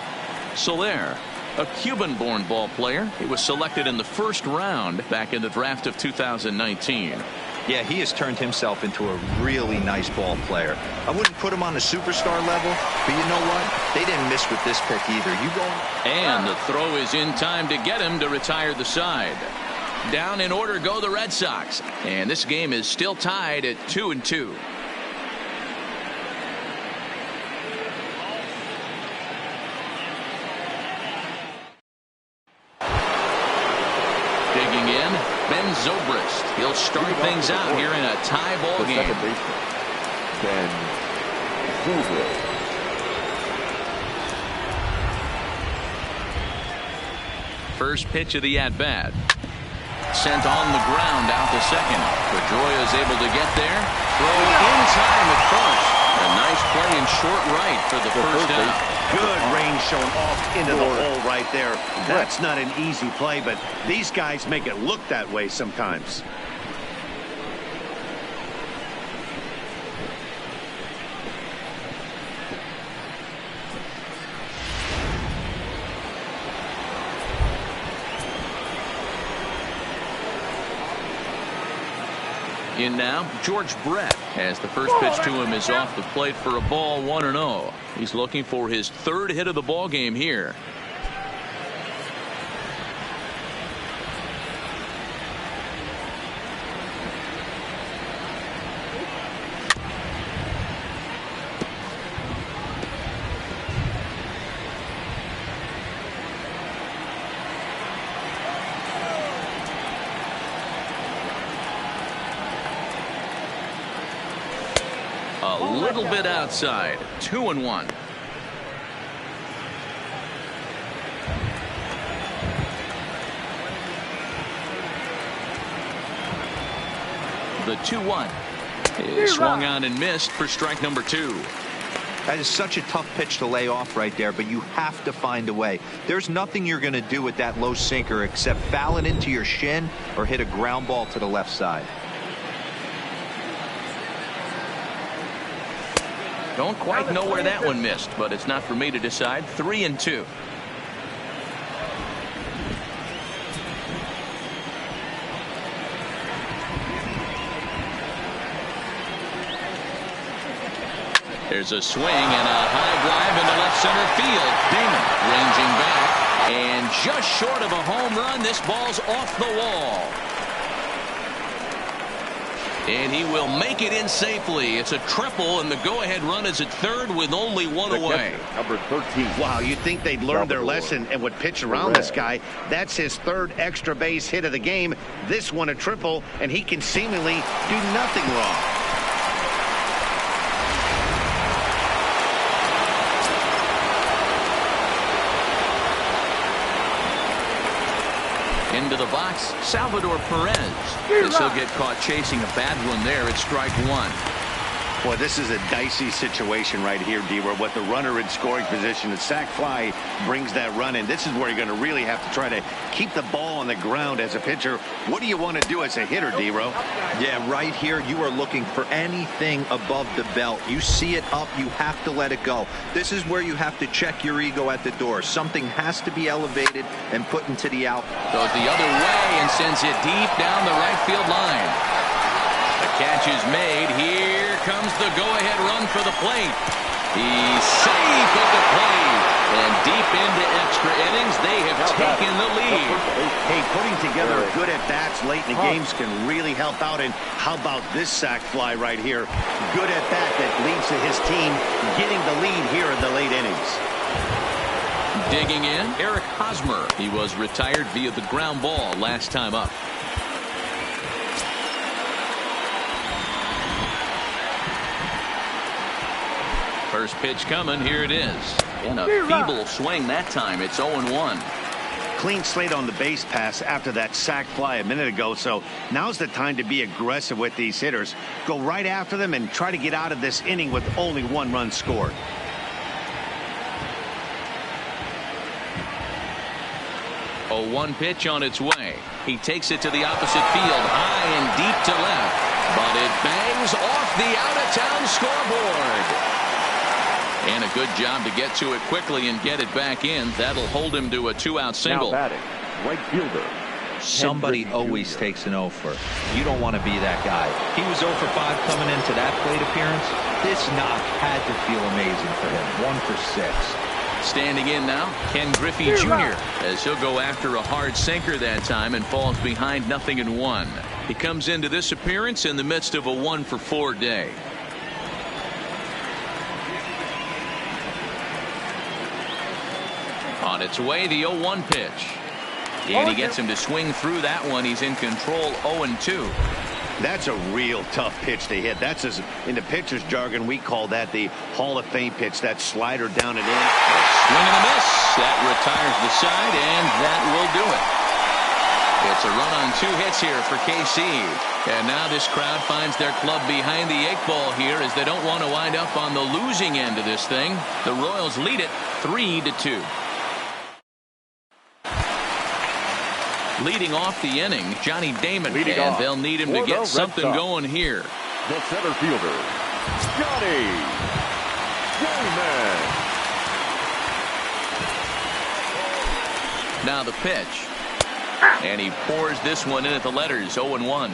Soler, a Cuban-born ball player. He was selected in the first round back in the draft of 2019. Yeah, he has turned himself into a really nice ball player. I wouldn't put him on the superstar level, but you know what? They didn't miss with this pick either. You go. And the throw is in time to get him to retire the side. Down in order go the Red Sox. And this game is still tied at 2-2. Digging in, Ben Zobrist. He'll start things out here in a tie ball game. Second baseman, Ben Zobrist. First pitch of the at-bat. Sent on the ground out to second. Pedroia is able to get there. Throw in time at first. A nice play in short right for the first out. Good range showing off into the hole right there. That's not an easy play, but these guys make it look that way sometimes. In now, George Brett, as the first pitch to him is off the plate for a ball, 1-0. He's looking for his third hit of the ball game here. A little bit outside. 2-1. The 2-1 is swung on and missed for strike number 2. That is such a tough pitch to lay off right there, but you have to find a way. There's nothing you're going to do with that low sinker except foul it into your shin or hit a ground ball to the left side. Don't quite know where that one missed, but it's not for me to decide. 3-2. There's a swing and a high drive into left center field. Damon ranging back, and just short of a home run. This ball's off the wall. And he will make it in safely. It's a triple, and the go-ahead run is at third with only one away. Number 13. Wow, you'd think they'd learned their lesson and would pitch around this guy. That's his third extra base hit of the game. This one a triple, and he can seemingly do nothing wrong. Into the box, Salvador Perez. This will get caught chasing a bad one there at strike 1. Boy, this is a dicey situation right here, D-Roy. With the runner in scoring position, the sac fly brings that run in. This is where you're going to really have to try to keep the ball on the ground as a pitcher. What do you want to do as a hitter, D-Roy? Yeah, right here, you are looking for anything above the belt. You see it up, you have to let it go. This is where you have to check your ego at the door. Something has to be elevated and put into the out. Goes the other way and sends it deep down the right field line. The catch is made. Here comes the go-ahead run for the plate. He's safe at the plate. And deep into extra innings, they have taken the lead. Hey, putting together good at-bats late in the games can really help out. And how about this sac fly right here? Good at-bat that leads to his team getting the lead here in the late innings. Digging in, Eric Hosmer. He was retired via the ground ball last time up. First pitch coming. Here it is. And a feeble swing that time. It's 0-1. Clean slate on the base pass after that sac fly a minute ago. So now's the time to be aggressive with these hitters. Go right after them and try to get out of this inning with only one run scored. A 1 pitch on its way. He takes it to the opposite field, high and deep to left. But it bangs off the out-of-town scoreboard. And a good job to get to it quickly and get it back in. That'll hold him to a 2-out single. Now batting, right fielder, Somebody always takes an 0 for. You don't want to be that guy. He was 0 for 5 coming into that plate appearance. This knock had to feel amazing for him. 1 for 6. Standing in now, Ken Griffey Jr. as he'll go after a hard sinker that time and falls behind 0-1. He comes into this appearance in the midst of a 1 for 4 day. On its way, the 0-1 pitch. And he gets him to swing through that one. He's in control, 0-2. That's a real tough pitch to hit. That's, in the pitcher's jargon, we call that the Hall of Fame pitch. That slider down and in. Swing and a miss. That retires the side, and that will do it. It's a run on 2 hits here for KC. And now this crowd finds their club behind the 8 ball here as they don't want to wind up on the losing end of this thing. The Royals lead it 3-2. Leading off the inning, Johnny Damon, and they'll need him to get something going here. The center fielder, Johnny Damon. Now the pitch. And he pours this one in at the letters, 0-1.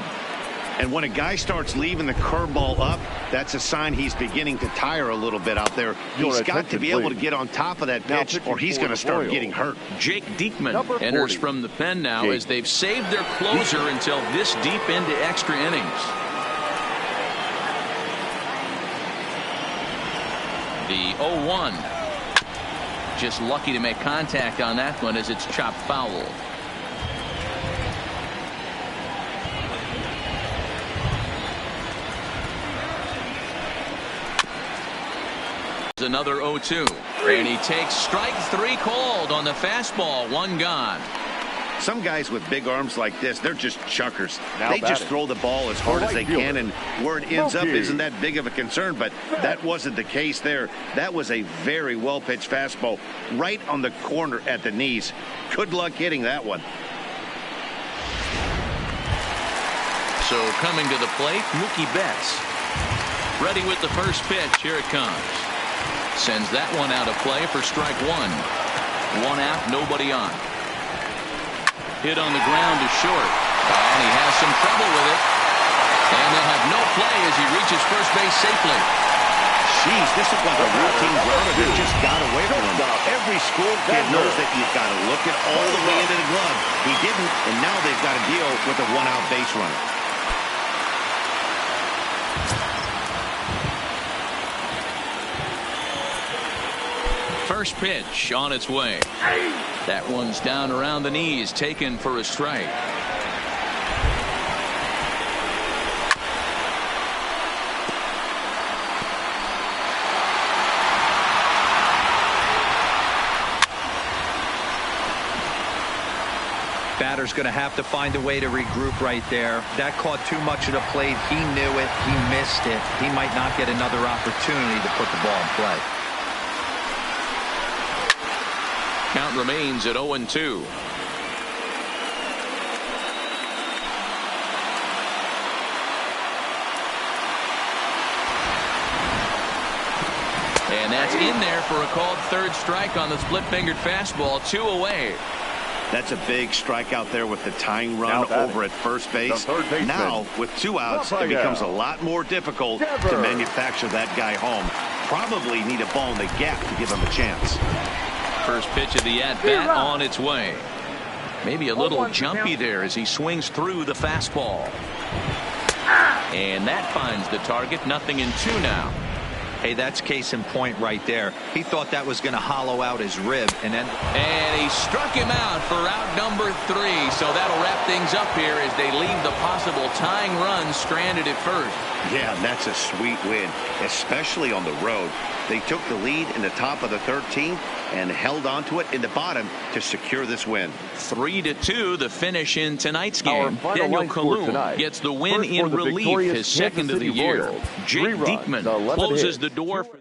And when a guy starts leaving the curveball up, that's a sign he's beginning to tire a little bit out there. He's got to be able to get on top of that pitch, or he's going to start getting hurt. Jake Diekman enters from the pen now as they've saved their closer until this deep into extra innings. The 0-1. Just lucky to make contact on that one as it's chopped foul. Another 0-2, and he takes strike 3 called on the fastball. 1 gone. Some guys with big arms like this, they're just chuckers. They just throw the ball as hard as they can, and where it ends up isn't that big of a concern, but that wasn't the case there. That was a very well-pitched fastball right on the corner at the knees. Good luck hitting that one. So coming to the plate, Mookie Betts. Ready with the first pitch. Here it comes. Sends that one out of play for strike 1. 1 out, nobody on. Hit on the ground to short. And he has some trouble with it. And they'll have no play as he reaches first base safely. Jeez, this is like a routine grounder that just got away from him. Every school kid knows that you've got to look it all the way into the glove. He didn't, and now they've got to deal with a 1-out base runner. First pitch on its way. That one's down around the knees, taken for a strike. Batter's going to have to find a way to regroup right there. That caught too much of the plate. He knew it. He missed it. He might not get another opportunity to put the ball in play. Count remains at 0-2. And that's in there for a called third strike on the split-fingered fastball. 2 away. That's a big strikeout there with the tying run over at first base. Now, with 2 outs, it becomes a lot more difficult to manufacture that guy home. Probably need a ball in the gap to give him a chance. First pitch of the at-bat on its way. Maybe a little jumpy there as he swings through the fastball. And that finds the target. 0-2 now. Hey, that's case in point right there. He thought that was going to hollow out his rib, and he struck him out for out number 3. So that'll wrap things up here as they leave the possible tying run stranded at first. Yeah, that's a sweet win, especially on the road. They took the lead in the top of the 13th and held on to it in the bottom to secure this win. 3-2, the finish in tonight's game. Daniel Kalum gets the win in relief, his second of the year. Jake Diekman closes the door for